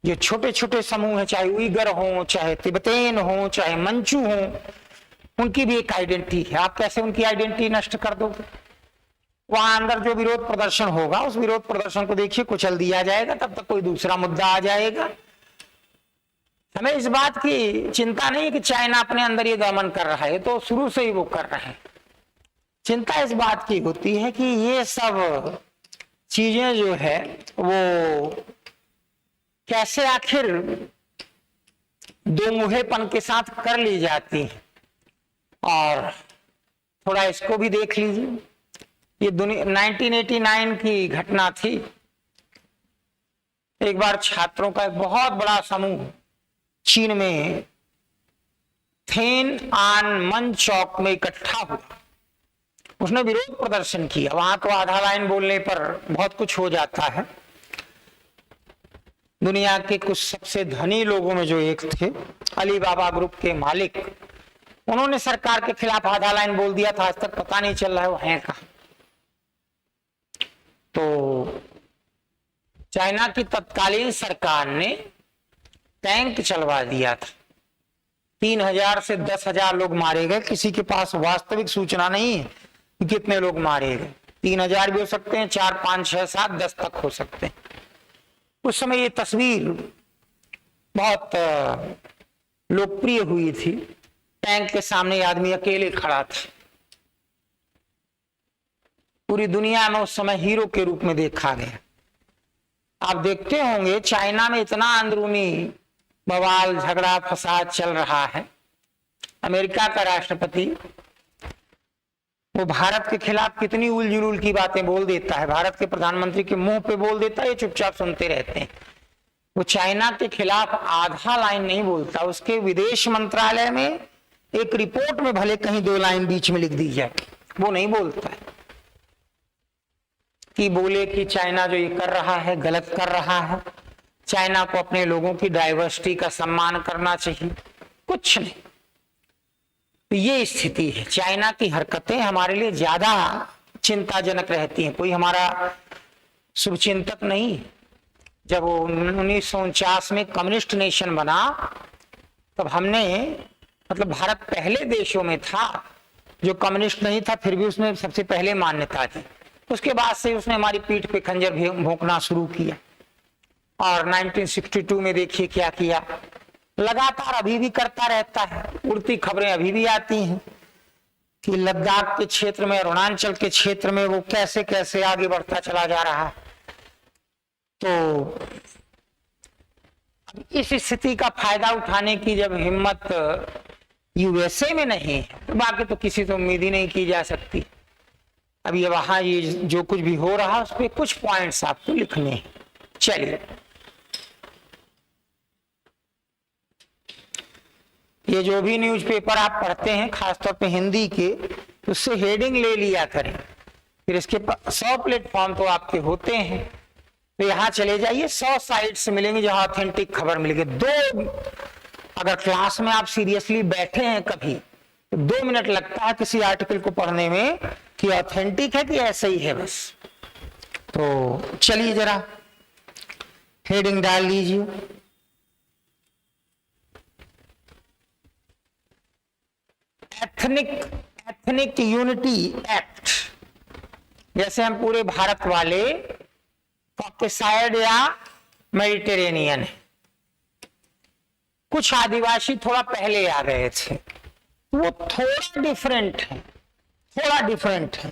ये छोटे छोटे समूह है, चाहे उइगर हो, चाहे तिब्बतेन हो, चाहे मंचू हो, उनकी भी एक आइडेंटिटी है। आप कैसे उनकी आइडेंटिटी नष्ट कर दोगे? वहां अंदर जो विरोध प्रदर्शन होगा, उस विरोध प्रदर्शन को देखिए कुचल दिया जाएगा, तब तक कोई दूसरा मुद्दा आ जाएगा। हमें इस बात की चिंता नहीं है कि चाइना अपने अंदर ये दमन कर रहा है, तो शुरू से ही वो कर रहे हैं। चिंता इस बात की होती है कि ये सब चीजें जो है वो कैसे आखिर दो मुहेपन के साथ कर ली जाती है। और थोड़ा इसको भी देख लीजिए, ये 1989 की घटना थी। एक बार छात्रों का एक बहुत बड़ा समूह चीन में थिएनआनमन चौक में इकट्ठा हुआ, उसने विरोध प्रदर्शन किया। वहां तो आधा लाइन बोलने पर बहुत कुछ हो जाता है। दुनिया के कुछ सबसे धनी लोगों में जो एक थे, अलीबाबा ग्रुप के मालिक, उन्होंने सरकार के खिलाफ आधा लाइन बोल दिया था। आज तक पता नहीं चल रहा है वो है कहां। तो चाइना की तत्कालीन सरकार ने टैंक चलवा दिया था। 3000 से 10,000 लोग मारे गए। किसी के पास वास्तविक सूचना नहीं है कि कितने लोग मारे गए। 3000 भी हो सकते हैं, 4, 5, 6, 7, 10 तक हो सकते हैं। उस समय ये तस्वीर बहुत लोकप्रिय हुई थी। टैंक के सामने आदमी अकेले खड़ा था। पूरी दुनिया में उस समय हीरो के रूप में देखा गया। आप देखते होंगे चाइना में इतना अंदरूनी बवाल, झगड़ा, फसाद चल रहा है। अमेरिका का राष्ट्रपति वो भारत के खिलाफ कितनी उलझुल की बातें बोल देता है, भारत के प्रधानमंत्री के मुंह पे बोल देता है, ये चुपचाप सुनते रहते हैं। वो चाइना के खिलाफ आधा लाइन नहीं बोलता। उसके विदेश मंत्रालय में एक रिपोर्ट में भले कहीं 2 लाइन बीच में लिख दी जाए, वो नहीं बोलता है कि बोले कि चाइना जो ये कर रहा है गलत कर रहा है, चाइना को अपने लोगों की डाइवर्सिटी का सम्मान करना चाहिए, कुछ नहीं। तो ये स्थिति है। चाइना की हरकतें हमारे लिए ज्यादा चिंताजनक रहती हैं। कोई हमारा शुभचिंतक नहीं। जब 1949 में कम्युनिस्ट नेशन बना, तब हमने, मतलब भारत पहले देशों में था जो कम्युनिस्ट नहीं था, फिर भी उसने सबसे पहले मान्यता दी। उसके बाद से उसने हमारी पीठ पे खंजर भोंकना शुरू किया। और 1962 में देखिए क्या किया, लगातार अभी भी करता रहता है। उड़ती खबरें अभी भी आती हैं कि लद्दाख के क्षेत्र में, अरुणाचल के क्षेत्र में वो कैसे कैसे आगे बढ़ता चला जा रहा है। तो इस स्थिति का फायदा उठाने की जब हिम्मत यूएसए में नहीं है, तो बाकी तो किसी से उम्मीद ही नहीं की जा सकती। अब ये वहां ये जो कुछ भी हो रहा है उस पर कुछ पॉइंट्स आपको लिखने हैं। चलिए, ये जो भी न्यूज़पेपर आप पढ़ते हैं, खासतौर पे हिंदी के, उससे हेडिंग ले लिया करें। फिर इसके 100 प्लेटफॉर्म तो आपके होते हैं, तो यहाँ चले जाइए, 100 साइट्स मिलेंगे जहां ऑथेंटिक खबर मिलेगी। अगर क्लास में आप सीरियसली बैठे हैं कभी, तो 2 मिनट लगता है किसी आर्टिकल को पढ़ने में कि ऑथेंटिक है कि ऐसे ही है बस। तो चलिए जरा हेडिंग डाल लीजिए। एथनिक यूनिटी एक्ट जैसे हम पूरे भारत वाले कॉकेसाइड या मेडिटेरेनियन है, कुछ आदिवासी थोड़ा पहले आ गए थे, वो थोड़ा डिफरेंट है, थोड़ा डिफरेंट है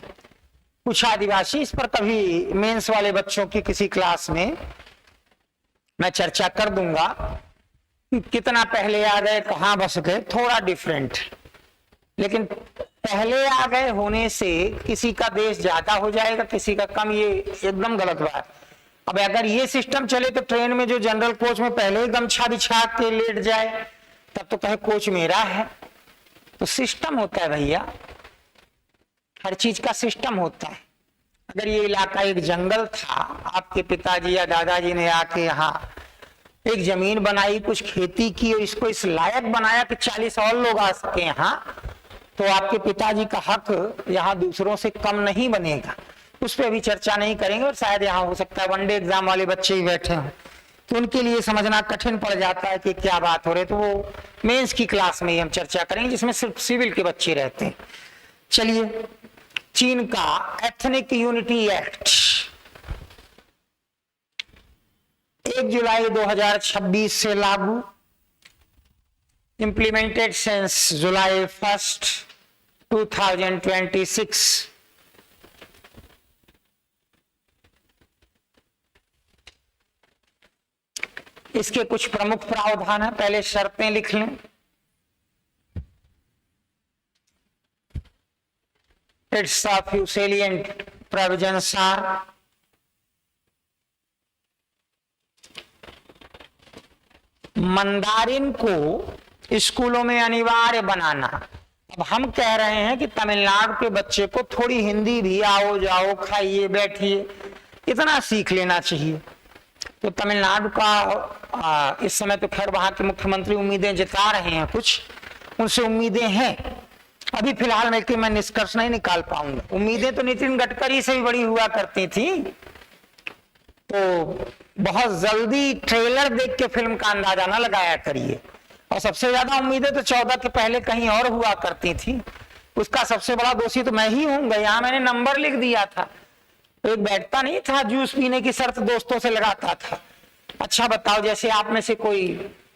कुछ आदिवासी। इस पर कभी मेंस वाले बच्चों की किसी क्लास में मैं चर्चा कर दूंगा कि कितना पहले आ गए, कहां बस गए, थोड़ा डिफरेंट। लेकिन पहले आ गए होने से किसी का देश ज्यादा हो जाएगा, किसी का कम, ये एकदम गलत बात। अब अगर ये सिस्टम चले तो ट्रेन में जो जनरल कोच में पहले ही गमछा बिछा के लेट जाए तब तो कहे कोच मेरा है। तो सिस्टम होता है भैया, हर चीज का सिस्टम होता है। अगर ये इलाका एक जंगल था, आपके पिताजी या दादाजी ने आके यहाँ एक जमीन बनाई, कुछ खेती की और इसको इस लायक बनाया कि 40 और लोग आ सके यहाँ, तो आपके पिताजी का हक यहाँ दूसरों से कम नहीं बनेगा। उस पर अभी चर्चा नहीं करेंगे। और शायद यहाँ हो सकता है वनडे एग्जाम वाले बच्चे ही बैठे हों तो उनके लिए समझना कठिन पड़ जाता है कि क्या बात हो रही है, तो वो मेंस की क्लास में ही हम चर्चा करेंगे जिसमें सिर्फ सिविल के बच्चे रहते हैं। चलिए, चीन का एथनिक यूनिटी एक्ट 1 जुलाई 2026 से लागू, implemented since July 1st, 2026। इसके कुछ प्रमुख प्रावधान है, पहले शर्तें लिख लें। Its a few salient provisions are: Mandarin को स्कूलों में अनिवार्य बनाना। अब हम कह रहे हैं कि तमिलनाडु के बच्चे को थोड़ी हिंदी भी आओ जाओ खाइए बैठिए इतना सीख लेना चाहिए। तो तमिलनाडु का इस समय तो खैर वहां के मुख्यमंत्री उम्मीदें जता रहे हैं, कुछ उनसे उम्मीदें हैं। अभी फिलहाल मैं निष्कर्ष नहीं निकाल पाऊंगा। उम्मीदें तो नितिन गडकरी से भी बड़ी हुआ करती थी, तो बहुत जल्दी ट्रेलर देख के फिल्म का अंदाजा ना लगाया करिए। और सबसे ज्यादा उम्मीदें तो 14 के पहले कहीं और हुआ करती थी। उसका सबसे बड़ा दोषी तो मैं ही हूँ। यहाँ मैंने नंबर लिख दिया था, एक बैठता नहीं था जूस पीने की शर्त दोस्तों से लगाता था। अच्छा बताओ, जैसे आप में से कोई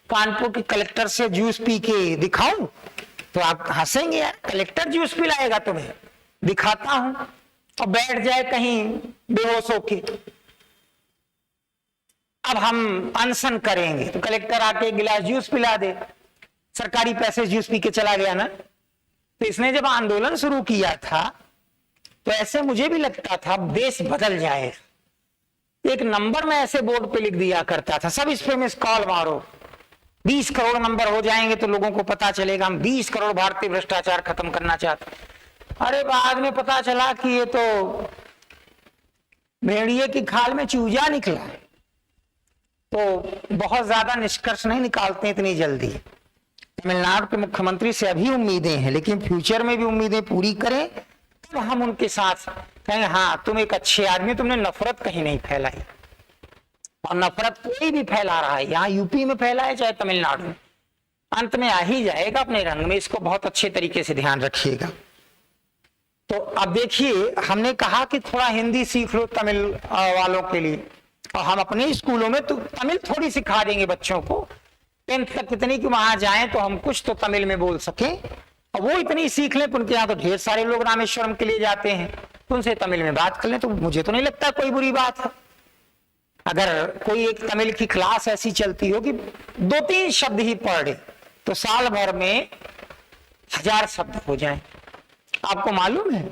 कानपुर के कलेक्टर से जूस पी के दिखाऊं तो आप हंसेंगे, यार कलेक्टर जूस पिलाएगा तुम्हें, दिखाता हूं। और बैठ जाए कहीं बेहोश होके, अब हम अनशन करेंगे तो कलेक्टर आके एक गिलास जूस पिला दे, सरकारी पैसे जूस पी के चला गया ना। तो इसने जब आंदोलन शुरू किया था तो ऐसे मुझे भी लगता था देश बदल जाएगा। एक नंबर में ऐसे बोर्ड पे लिख दिया करता था, सब इस पे मिस कॉल मारो, 20 करोड़ नंबर हो जाएंगे तो लोगों को पता चलेगा हम 20 करोड़ भारतीय भ्रष्टाचार खत्म करना चाहते। अरे बाद में पता चला कि ये तो भेड़िए की खाल में चूजा निकला। तो बहुत ज्यादा निष्कर्ष नहीं निकालते इतनी जल्दी। तमिलनाडु के मुख्यमंत्री से अभी उम्मीदें हैं, लेकिन फ्यूचर में भी उम्मीदें पूरी करें तब हम उनके साथ कहेंगे हाँ तुम एक अच्छे आदमी, तुमने नफरत कहीं नहीं फैलाई। और नफरत कोई भी फैला रहा है, यहाँ यूपी में फैला है चाहे तमिलनाडु में, अंत में आ ही जाएगा अपने रंग में। इसको बहुत अच्छे तरीके से ध्यान रखिएगा। तो अब देखिए, हमने कहा कि थोड़ा हिंदी सीख लो तमिल वालों के लिए, और हम अपने स्कूलों में तो तमिल थोड़ी सिखा देंगे बच्चों को। 10th तक कितनी कि वहां जाएं तो हम कुछ तो तमिल में बोल सके, और वो इतनी सीख लें। उनके यहाँ तो ढेर सारे लोग रामेश्वरम के लिए जाते हैं, तो उनसे तमिल में बात कर लें तो मुझे तो नहीं लगता कोई बुरी बात है। अगर कोई एक तमिल की क्लास ऐसी चलती हो कि 2-3 शब्द ही पढ़ ले तो साल भर में 1000 शब्द हो जाएं। आपको मालूम है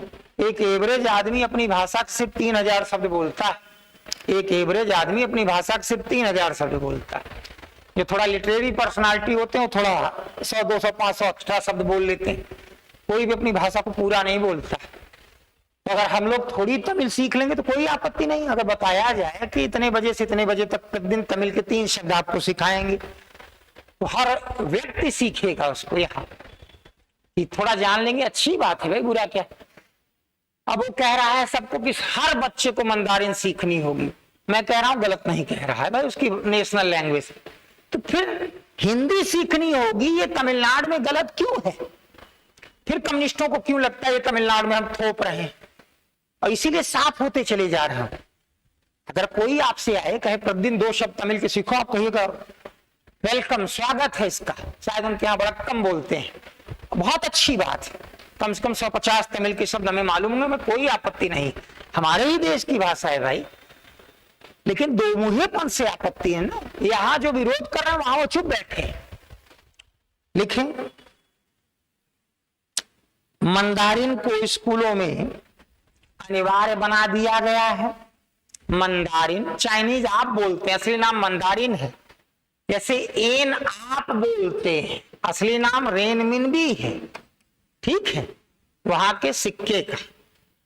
एक एवरेज आदमी अपनी भाषा से 3000 शब्द बोलता है। एक एवरेज आदमी अपनी भाषा से 3000 शब्द बोलता है। जो थोड़ा लिटरेरी पर्सनालिटी होते हैं वो थोड़ा 100, 200, 500 एक्स्ट्रा शब्द बोल लेते हैं। कोई भी अपनी भाषा को पूरा नहीं बोलता। तो अगर हम लोग थोड़ी तमिल सीख लेंगे तो कोई आपत्ति नहीं। अगर बताया जाए कि इतने बजे से इतने बजे तक प्रतिदिन तमिल के 3 शब्द आपको सिखाएंगे तो हर व्यक्ति सीखेगा उसको। यहाँ कि थोड़ा जान लेंगे, अच्छी बात है भाई, बुरा क्या। अब वो कह रहा है सबको कि हर बच्चे को मंदारिन सीखनी होगी। मैं कह रहा हूं गलत नहीं कह रहा है भाई, उसकी नेशनल लैंग्वेज। तो फिर हिंदी सीखनी होगी, ये तमिलनाडु में गलत क्यों है? फिर कम्युनिस्टों को क्यों लगता है ये तमिलनाडु में हम थोप रहे हैं? और इसीलिए साफ होते चले जा रहे हैं। अगर कोई आपसे आए कहे प्रतिदिन 2 शब्द तमिल के सीखो, आप कहिएगा वेलकम, स्वागत है इसका। शायद उनके यहाँ बड़ा कम बोलते हैं, बहुत अच्छी बात है। कम से कम 150 तमिल के शब्द हमें मालूम होंगे, मैं कोई आपत्ति नहीं, हमारे ही देश की भाषा है भाई। लेकिन दो मुहेपन से आपत्ति है ना। यहां जो विरोध कर रहे हैं वहां वो चुप बैठे। लिखें, मंदारिन को स्कूलों में अनिवार्य बना दिया गया है। मंदारिन चाइनीज आप बोलते हैं, असली नाम मंदारिन है। जैसे एन आप बोलते हैं, असली नाम रेनमिन भी है, ठीक है, वहां के सिक्के का।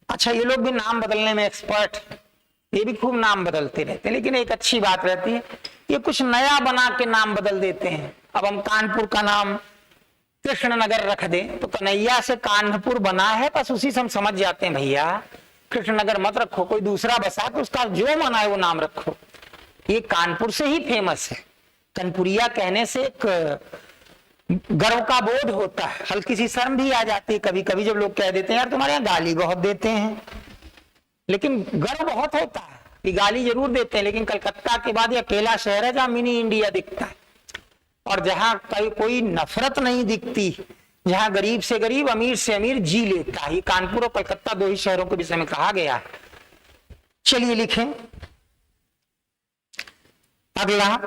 अच्छा, ये लोग भी नाम बदलने में एक्सपर्ट है, ये भी खूब नाम बदलते रहते हैं। लेकिन एक अच्छी बात रहती है, ये कुछ नया बना के नाम बदल देते हैं। अब हम कानपुर का नाम कृष्णनगर रख दें तो कन्हैया से कानपुर बना है, बस उसी से हम समझ जाते हैं भैया कृष्णनगर मत रखो, कोई दूसरा बसा के उसका जो मना है वो नाम रखो। ये कानपुर से ही फेमस है। कनपुरिया कहने से एक गर्व का बोध होता है, हल्की सी शर्म भी आ जाती है कभी कभी जब लोग कह देते हैं यार तुम्हारे यहाँ गाली बहुत देते हैं, लेकिन गर्व बहुत होता है कि गाली जरूर देते हैं। लेकिन कलकत्ता के बाद ये अकेला शहर है जहां मिनी इंडिया दिखता है, और जहां कोई नफरत नहीं दिखती, जहां गरीब से गरीब अमीर से अमीर जी लेता है। कानपुर और कलकत्ता 2 ही शहरों के विषय में कहा गया है। चलिए लिखें अगला,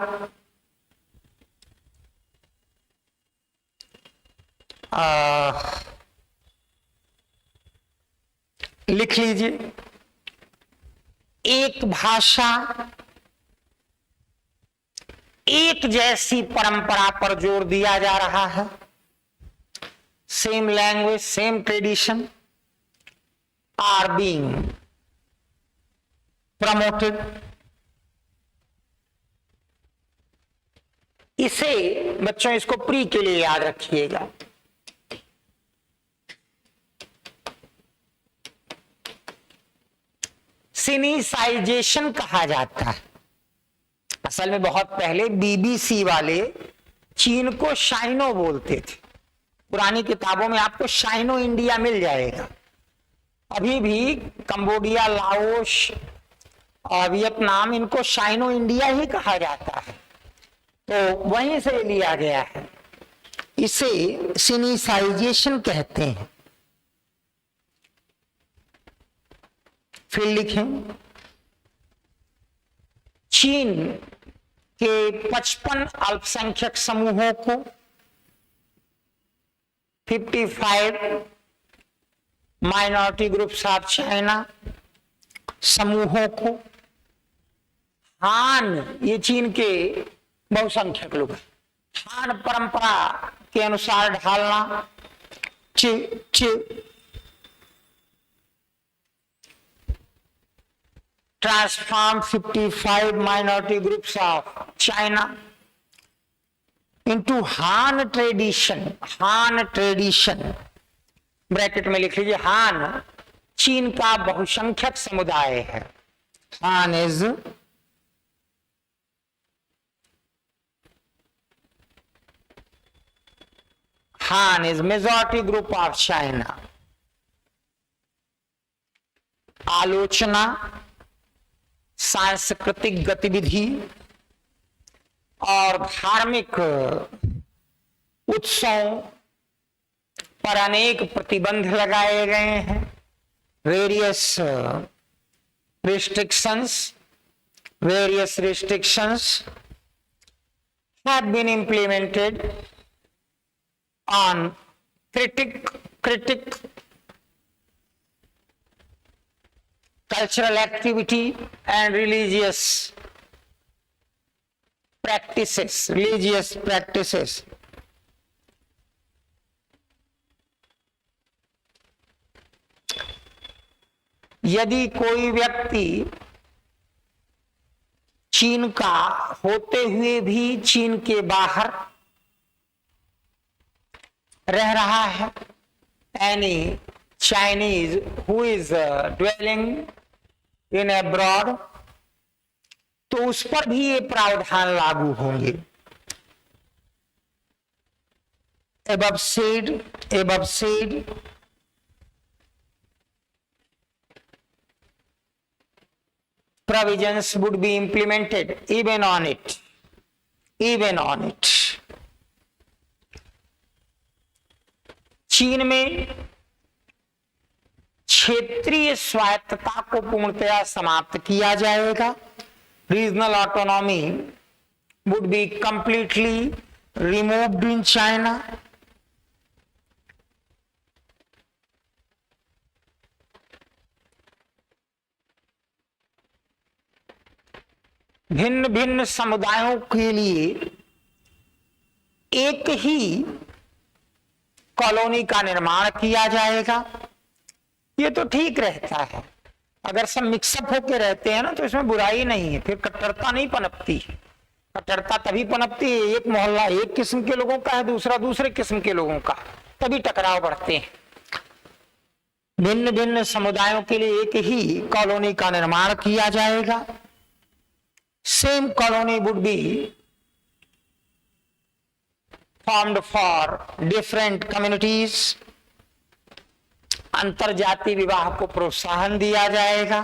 लिख लीजिए, एक भाषा एक जैसी परंपरा पर जोर दिया जा रहा है। Same language, same tradition are being promoted. इसे बच्चों, इसको प्री के लिए याद रखिएगा। सिनीसाइजेशन कहा जाता है। असल में बहुत पहले बीबीसी वाले चीन को शाइनो बोलते थे। पुरानी किताबों में आपको शाइनो इंडिया मिल जाएगा। अभी भी कंबोडिया, लाओस और वियतनाम, इनको शाइनो इंडिया ही कहा जाता है, तो वहीं से लिया गया है। इसे सिनीसाइजेशन कहते हैं। फिर लिखें, चीन के 55 अल्पसंख्यक समूहों को, 55 माइनॉरिटी ग्रुप्स ऑफ चाइना समूहों को, हान, ये चीन के बहुसंख्यक लोग, हान परंपरा के अनुसार ढालना, transform 55 minority groups of China into Han tradition. Han tradition bracket में लिख लीजिए, हान चीन का बहुसंख्यक समुदाय है। हान is majority group of China. आलोचना, सांस्कृतिक गतिविधि और धार्मिक उत्सव पर अनेक प्रतिबंध लगाए गए हैं। Various restrictions have been implemented on critic cultural activity and religious practices. यदि कोई व्यक्ति चीन का होते हुए भी चीन के बाहर रह रहा है, any Chinese who is dwelling in abroad, तो उस पर भी ये प्रावधान लागू होंगे। above said provisions would be implemented even on it. चीन में क्षेत्रीय स्वायत्तता को पूर्णतया समाप्त किया जाएगा. Regional autonomy would be completely removed in China. भिन्न भिन्न समुदायों के लिए एक ही कॉलोनी का निर्माण किया जाएगा. ये तो ठीक रहता है. अगर सब मिक्सअप होके रहते हैं ना तो इसमें बुराई नहीं है, फिर कट्टरता नहीं पनपती. कट्टरता तभी पनपती है एक मोहल्ला एक किस्म के लोगों का है, दूसरा दूसरे किस्म के लोगों का, तभी टकराव बढ़ते हैं. भिन्न भिन्न समुदायों के लिए एक ही कॉलोनी का निर्माण किया जाएगा. Same colony would be formed for different communities. अंतरजातीय विवाह को प्रोत्साहन दिया जाएगा.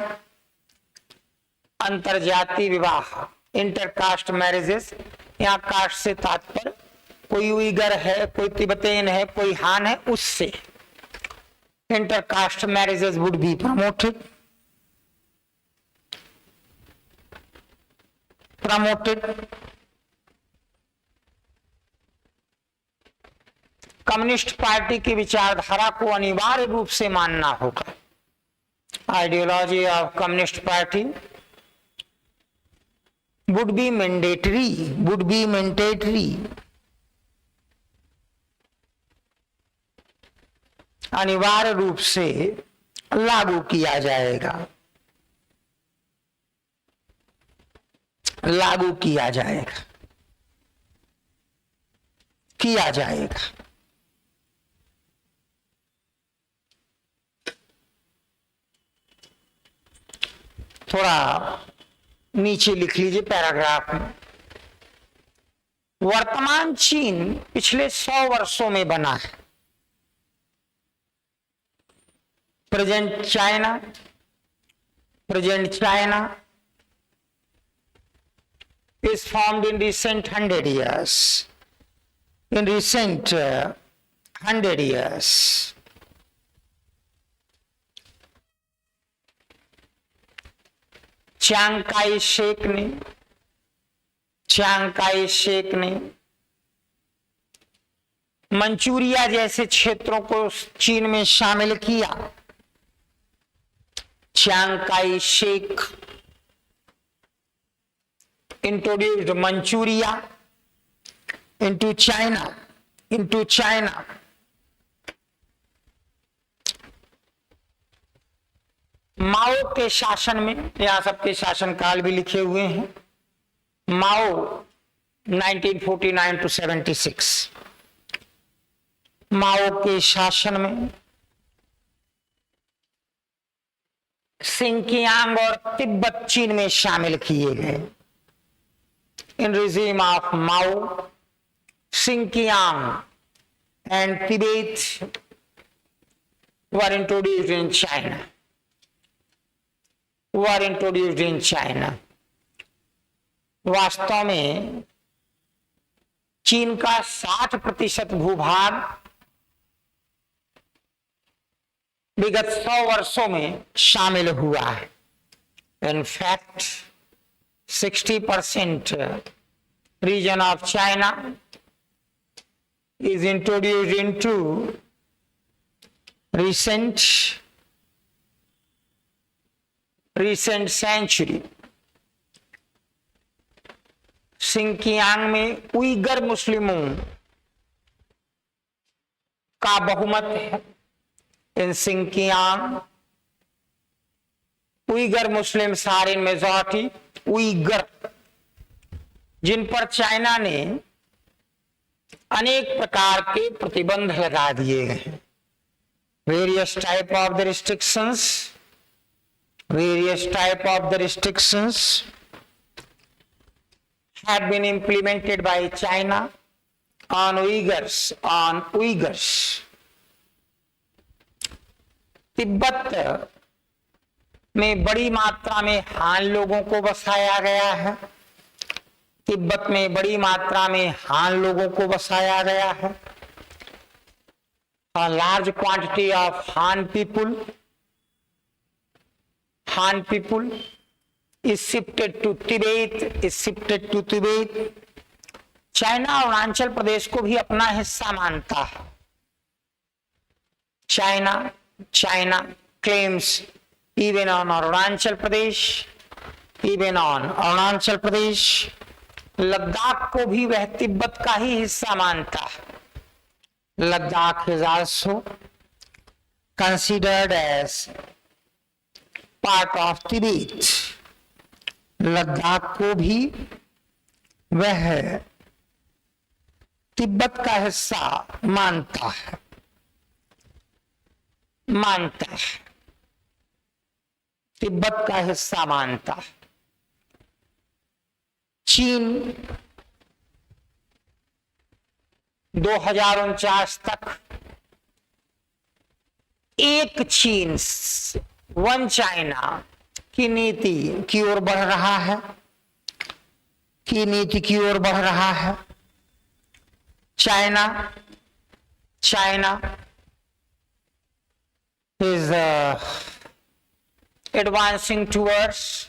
अंतरजातीय विवाह, इंटरकास्ट मैरिजेस, यहाँ कास्ट से तात्पर्य कोई उइगर है, कोई तिब्बतेन है, कोई हान है, उससे intercaste marriages would be promoted. Communist party की विचारधारा को अनिवार्य रूप से मानना होगा. Ideology of communist party would be mandatory, अनिवार्य रूप से लागू किया जाएगा. थोड़ा नीचे लिख लीजिए पैराग्राफ में. वर्तमान चीन पिछले 100 वर्षों में बना है. Present China is formed in recent 100 years. chiang kai-shek ने मंचूरिया जैसे क्षेत्रों को चीन में शामिल किया. chiang kai-shek introduced Manchuria into China. माओ के शासन में, यहाँ सबके शासनकाल भी लिखे हुए हैं. माओ 1949 to 76, माओ के शासन में सिंकियांग और तिब्बत चीन में शामिल किए गए. In regime of Mao, Xinjiang and Tibet were introduced in China. वास्तव में चीन का 60% भूभाग विगत 100 वर्षों में शामिल हुआ है. In fact, 60% region of China is introduced into recent century. Xinjiang में उइगर मुस्लिमों का बहुमत है. In Xinjiang Uighur Muslims are in majority. Uighur जिन पर चाइना ने अनेक प्रकार के प्रतिबंध लगा दिए गए. Various type of the restrictions have been implemented by China on Uyghurs. Tibet में बड़ी मात्रा में हान लोगों को बसाया गया है। तिब्बत में बड़ी मात्रा में हान लोगों को बसाया गया है। A large quantity of Han people is shifted to Tibet, China Arunachal Pradesh को भी अपना हिस्सा मानता है। China claims even on Arunachal Pradesh, Ladakh को भी वह तिब्बत का ही हिस्सा मानता है। Ladakh is also considered as part of Tibet, Ladakh को भी वह तिब्बत का हिस्सा मानता है। तिब्बत का हिस्सा मानता है। चीन 2049 तक एक चीन, वन चाइना की नीति की ओर बढ़ रहा है। China is advancing towards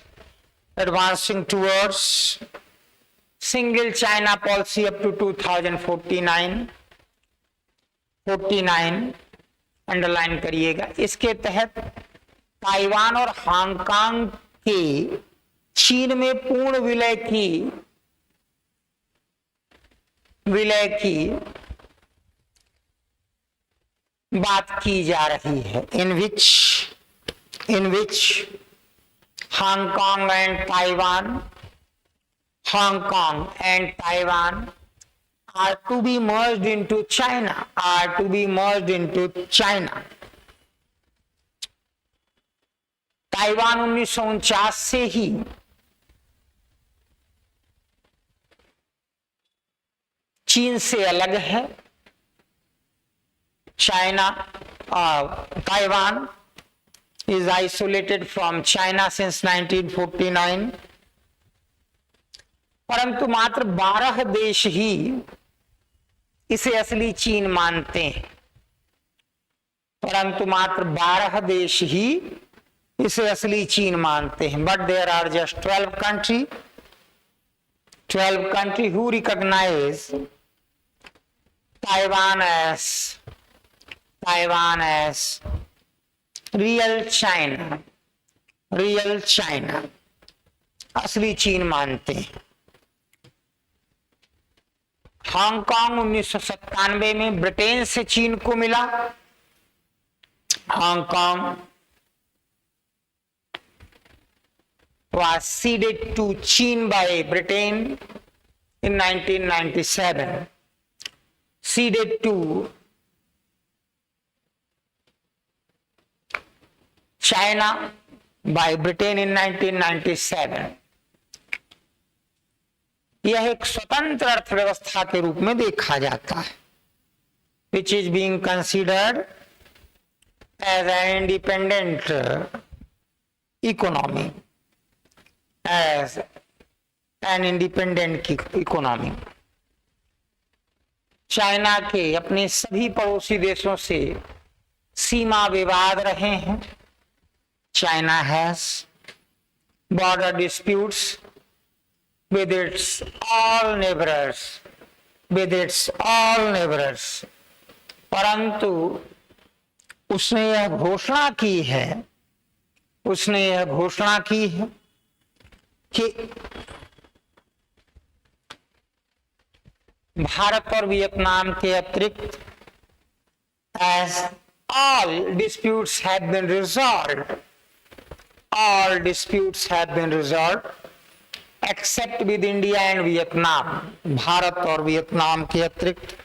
single China policy up to 2049 underline करिएगा। इसके तहत ताइवान और हांगकांग के चीन में पूर्ण विलय की बात की जा रही है। In which Hong Kong and Taiwan are to be merged into China. Taiwan 1949 से ही चीन से अलग है। Taiwan is isolated from China since 1949, परंतु मात्र 12 देश ही इसे असली चीन मानते हैं। But there are just 12 country who recognize Taiwan as real China, असली चीन मानते हैं। हांगकांग 1997 में ब्रिटेन से चीन को मिला। Hong Kong was ceded to China by Britain in 1997. Ceded to China by Britain in 1997. यह एक स्वतंत्र अर्थव्यवस्था के रूप में देखा जाता है, which is being considered as an independent economy, China के अपने सभी पड़ोसी देशों से सीमा विवाद रहे हैं। China has border disputes with its all neighbors, परंतु उसने यह घोषणा की है कि भारत और वियतनाम के अतिरिक्त as all disputes have been resolved except with India and Vietnam, Bharat और वियतनाम के अतिरिक्त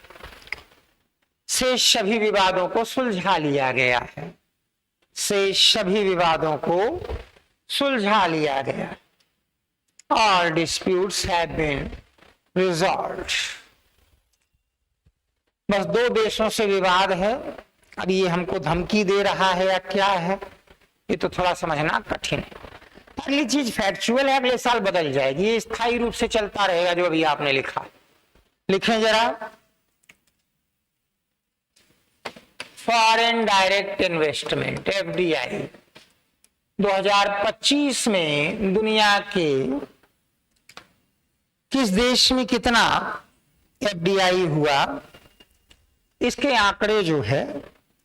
शेष सभी विवादों को सुलझा लिया गया है। All disputes have been resolved. बस दो देशों से विवाद है। अब ये हमको धमकी दे रहा है या क्या है, ये तो थोड़ा समझना कठिन है। अगली चीज फैक्चुअल है, अगले साल बदल जाएगी, ये स्थायी रूप से चलता रहेगा जो अभी आपने लिखा। लिखें जरा, फॉरेन डायरेक्ट इन्वेस्टमेंट एफडीआई 2025 में दुनिया के किस देश में कितना एफडीआई हुआ, इसके आंकड़े जो है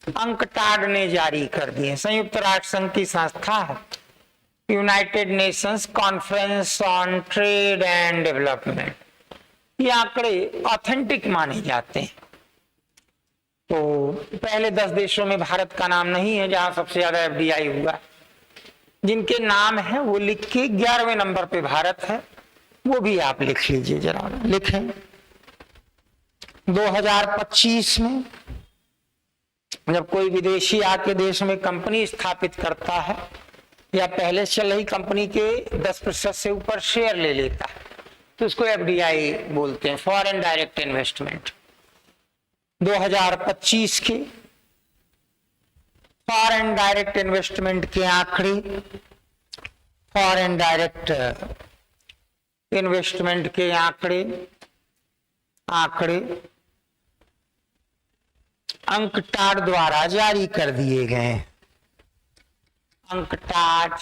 अंकटाड ने जारी कर दिए। संयुक्त राष्ट्र संघ की संस्था है United Nations conference on trade and development, ये आंकड़े ऑथेंटिक माने जाते हैं। तो पहले 10 देशों में भारत का नाम नहीं है जहां सबसे ज्यादा एफडीआई हुआ। जिनके नाम है वो लिख के 11वें नंबर पे भारत है, वो भी आप लिख लीजिए जरा। लिखें 2025 में जब कोई विदेशी आके देश में कंपनी स्थापित करता है या पहले चल रही कंपनी के 10% से ऊपर शेयर ले लेता है तो उसको एफडीआई बोलते हैं, फॉरेन डायरेक्ट इन्वेस्टमेंट। 2025 के फॉरेन डायरेक्ट इन्वेस्टमेंट के आंकड़े, फॉरेन डायरेक्ट इन्वेस्टमेंट के आंकड़े अंकटाड द्वारा जारी कर दिए गए। UNCTAD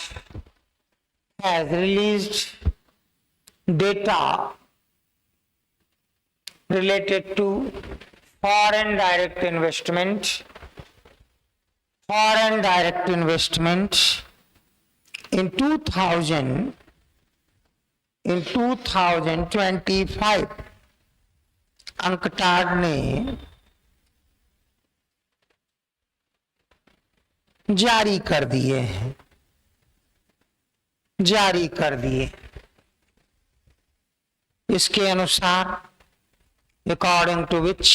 has released data related to foreign direct investment in 2025 UNCTAD ने जारी कर दिए। इसके अनुसार अकॉर्डिंग टू विच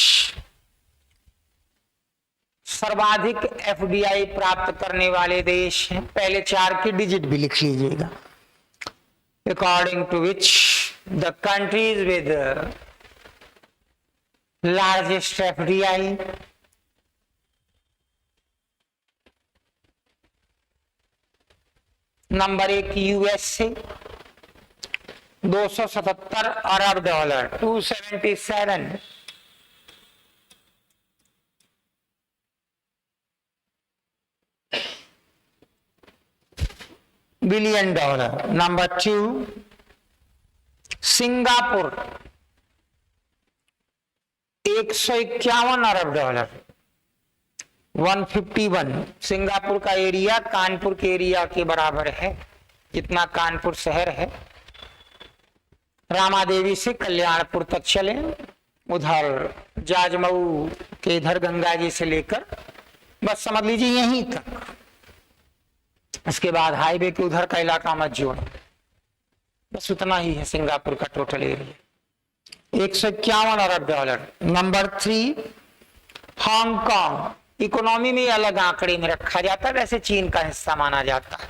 सर्वाधिक एफडीआई प्राप्त करने वाले देश हैं, पहले 4 की डिजिट भी लिख लीजिएगा। According to which the countries with largest FDI, number 1 USA $277 अरब, 277 बिलियन डॉलर। नंबर 2 सिंगापुर 151 अरब डॉलर, 151। सिंगापुर का एरिया कानपुर के एरिया के बराबर है, जितना कानपुर शहर है। रामादेवी से कल्याणपुर तक चले, उधर जाजमऊ के इधर गंगा जी से लेकर बस समझ लीजिए यहीं तक। इसके बाद हाईवे के उधर का इलाका मत जोड़ो, बस उतना ही है सिंगापुर का टोटल एरिया, 151 अरब डॉलर। नंबर 3 हांगकांग, इकोनॉमी में अलग आंकड़े में रखा जाता है, वैसे चीन का हिस्सा माना जाता है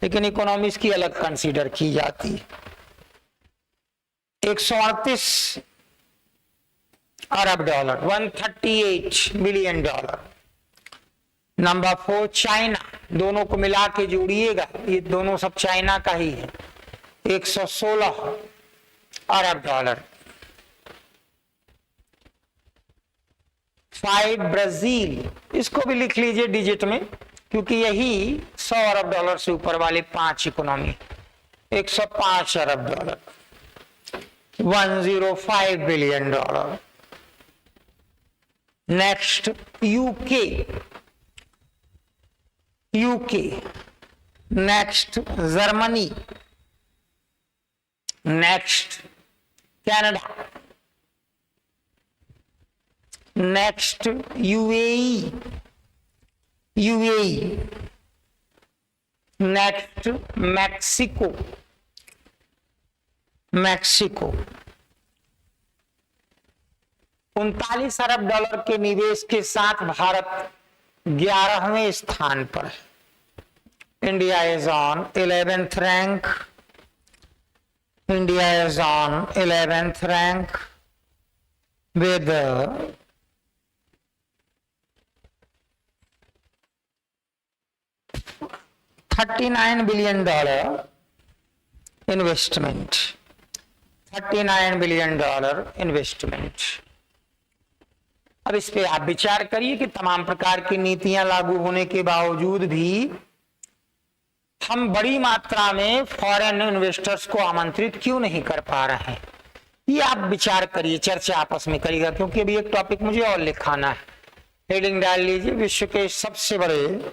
लेकिन इकोनॉमी की अलग कंसीडर की जाती है, 138 अरब dollar, 138 billion dollar. Number 4 China, दोनों को मिला के जोड़िएगा, ये दोनों सब चाइना का ही है, 116 अरब डॉलर। 5 ब्राजील, इसको भी लिख लीजिए डिजिट में क्योंकि यही 100 अरब डॉलर से ऊपर वाले 5 इकोनॉमी, 105 अरब dollar, 105 billion dollar. Next UK, next Germany, next Canada, next UAE, next Mexico, 39 अरब डॉलर के निवेश के साथ भारत 11वें स्थान पर है। India is on 11th rank, with $39 billion investment, $39 billion investment. अब इस पे आप विचार करिए कि तमाम प्रकार की नीतियां लागू होने के बावजूद भी हम बड़ी मात्रा में फॉरेन इन्वेस्टर्स को आमंत्रित क्यों नहीं कर पा रहे हैं। ये आप विचार करिए, चर्चा आपस में करिएगा, क्योंकि अभी एक टॉपिक मुझे और लिखाना है। हेडिंग डाल लीजिए, विश्व के सबसे बड़े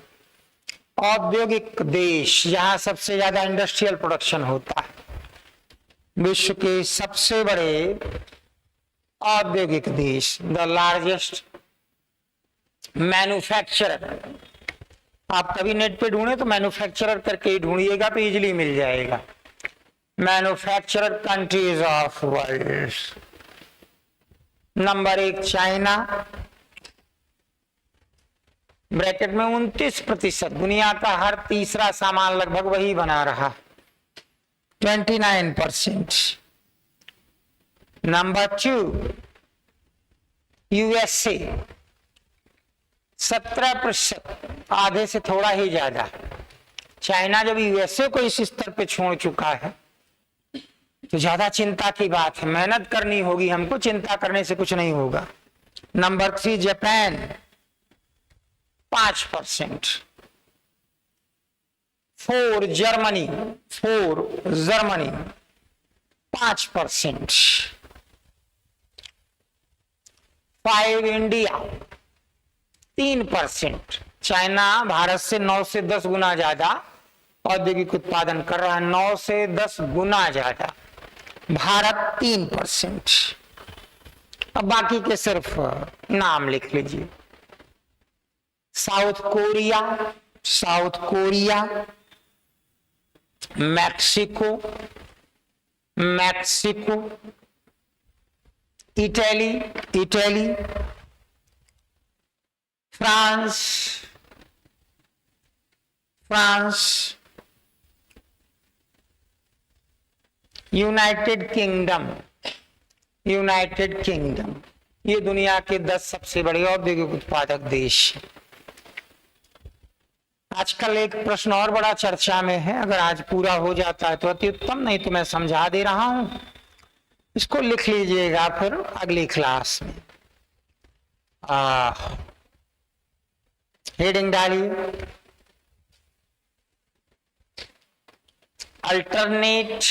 औद्योगिक देश जहां सबसे ज्यादा इंडस्ट्रियल प्रोडक्शन होता है, विश्व के सबसे बड़े औद्योगिक देश, द लार्जेस्ट मैन्युफैक्चरर। आप कभी नेट पे ढूंढे तो मैन्युफैक्चरर करके ही ढूंढिएगा तो इजीली मिल जाएगा। Manufacturer countries of world, number 1 China, bracket में 29%, दुनिया का हर तीसरा सामान लगभग वही बना रहा, 29%। नंबर 2 यूएसए, 17%, आधे से थोड़ा ही ज्यादा। चाइना जब यूएसए को इस स्तर पे छोड़ चुका है तो ज्यादा चिंता की बात है। मेहनत करनी होगी हमको, चिंता करने से कुछ नहीं होगा। Number 3 Japan, 5%। 4 Germany, 5%। 5 India, 3%। China Bharat से 9 से 10 गुना ज्यादा औद्योगिक उत्पादन कर रहा है, 9 से 10 गुना ज्यादा। भारत 3%। अब बाकी के सिर्फ नाम लिख लीजिए। South Korea, Mexico, Italy, France, United kingdom. ये दुनिया के 10 सबसे बड़े औद्योगिक उत्पादक देश। आजकल एक प्रश्न और बड़ा चर्चा में है, अगर आज पूरा हो जाता है तो अति उत्तम, नहीं तो मैं समझा दे रहा हूं, इसको लिख लीजिएगा फिर अगली क्लास में। हेडिंग डालिए, alternate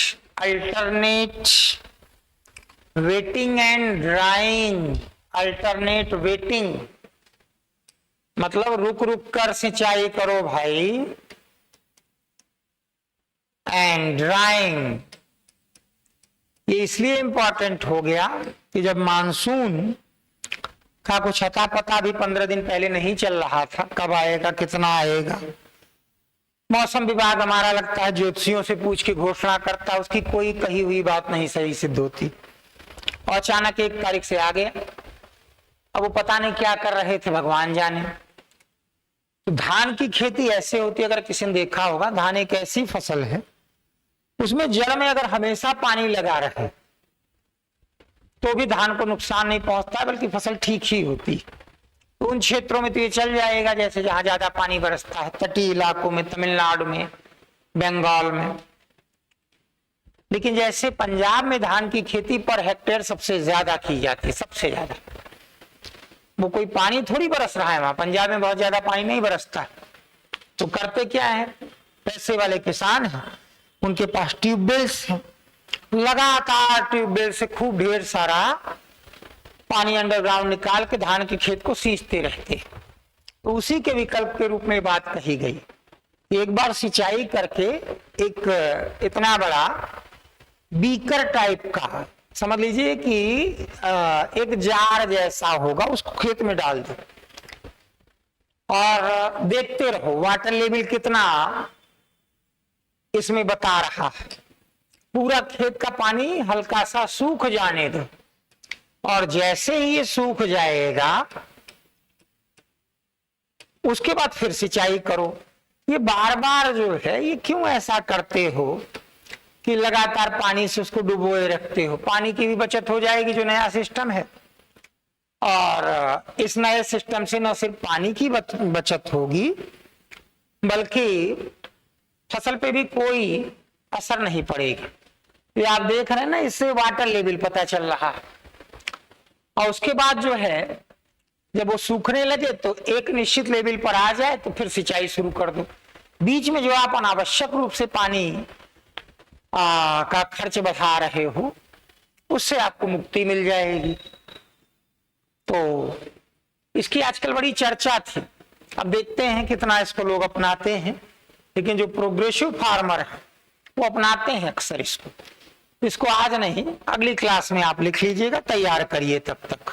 waiting and drawing. Alternate waiting मतलब रुक रुक कर सिंचाई करो भाई, एंड ड्राइंग ये इसलिए इंपॉर्टेंट हो गया कि जब मानसून का कुछ अता पता भी 15 दिन पहले नहीं चल रहा था, कब आएगा कितना आएगा, मौसम विभाग हमारा लगता है ज्योतिषियों से पूछ के घोषणा करता, उसकी कोई कही हुई बात नहीं सही सिद्ध होती, और अचानक 1 तारीख से आ गया। अब वो पता नहीं क्या कर रहे थे, भगवान जाने। तो धान की खेती ऐसे होती है, अगर किसी ने देखा होगा, धान एक ऐसी फसल है उसमें जड़ में अगर हमेशा पानी लगा रहे तो भी धान को नुकसान नहीं पहुंचता, बल्कि फसल ठीक ही होती। तो उन क्षेत्रों में तो ये चल जाएगा जैसे जहां ज्यादा पानी बरसता है, तटीय इलाकों में, तमिलनाडु में, बंगाल में। लेकिन जैसे पंजाब में धान की खेती पर हेक्टेयर सबसे ज्यादा की जाती है, सबसे ज्यादा। वो कोई पानी थोड़ी बरस रहा है वहां, पंजाब में बहुत ज्यादा पानी नहीं बरसता। तो करते क्या है, पैसे वाले किसान हैं, उनके पास ट्यूबवेल्स हैं, लगातार ट्यूबवेल से खूब ढेर सारा पानी अंडरग्राउंड निकाल के धान के खेत को सींचते रहते। तो उसी के विकल्प के रूप में बात कही गई। एक बार सिंचाई करके एक इतना बड़ा बीकर टाइप का, समझ लीजिए कि एक जार जैसा होगा, उसको खेत में डाल दो और देखते रहो वाटर लेवल कितना इसमें बता रहा है। पूरा खेत का पानी हल्का सा सूख जाने दो, और जैसे ही ये सूख जाएगा उसके बाद फिर सिंचाई करो। ये बार बार जो है, ये क्यों ऐसा करते हो कि लगातार पानी से उसको डुबोए रखते हो? पानी की भी बचत हो जाएगी, जो नया सिस्टम है, और इस नए सिस्टम से न सिर्फ पानी की बचत होगी, बल्कि फसल पे भी कोई असर नहीं पड़ेगा। ये आप देख रहे हैं ना, इससे वाटर लेवल पता चल रहा है। और उसके बाद जो है जब वो सूखने लगे तो एक निश्चित लेवल पर आ जाए तो फिर सिंचाई शुरू कर दो। बीच में जो आप अनावश्यक रूप से पानी का खर्च बढ़ा रहे हो उससे आपको मुक्ति मिल जाएगी। तो इसकी आजकल बड़ी चर्चा थी, अब देखते हैं कितना इसको लोग अपनाते हैं। लेकिन जो प्रोग्रेसिव फार्मर है वो अपनाते हैं अक्सर इसको। आज नहीं, अगली क्लास में आप लिख लीजिएगा, तैयार करिए तब तक।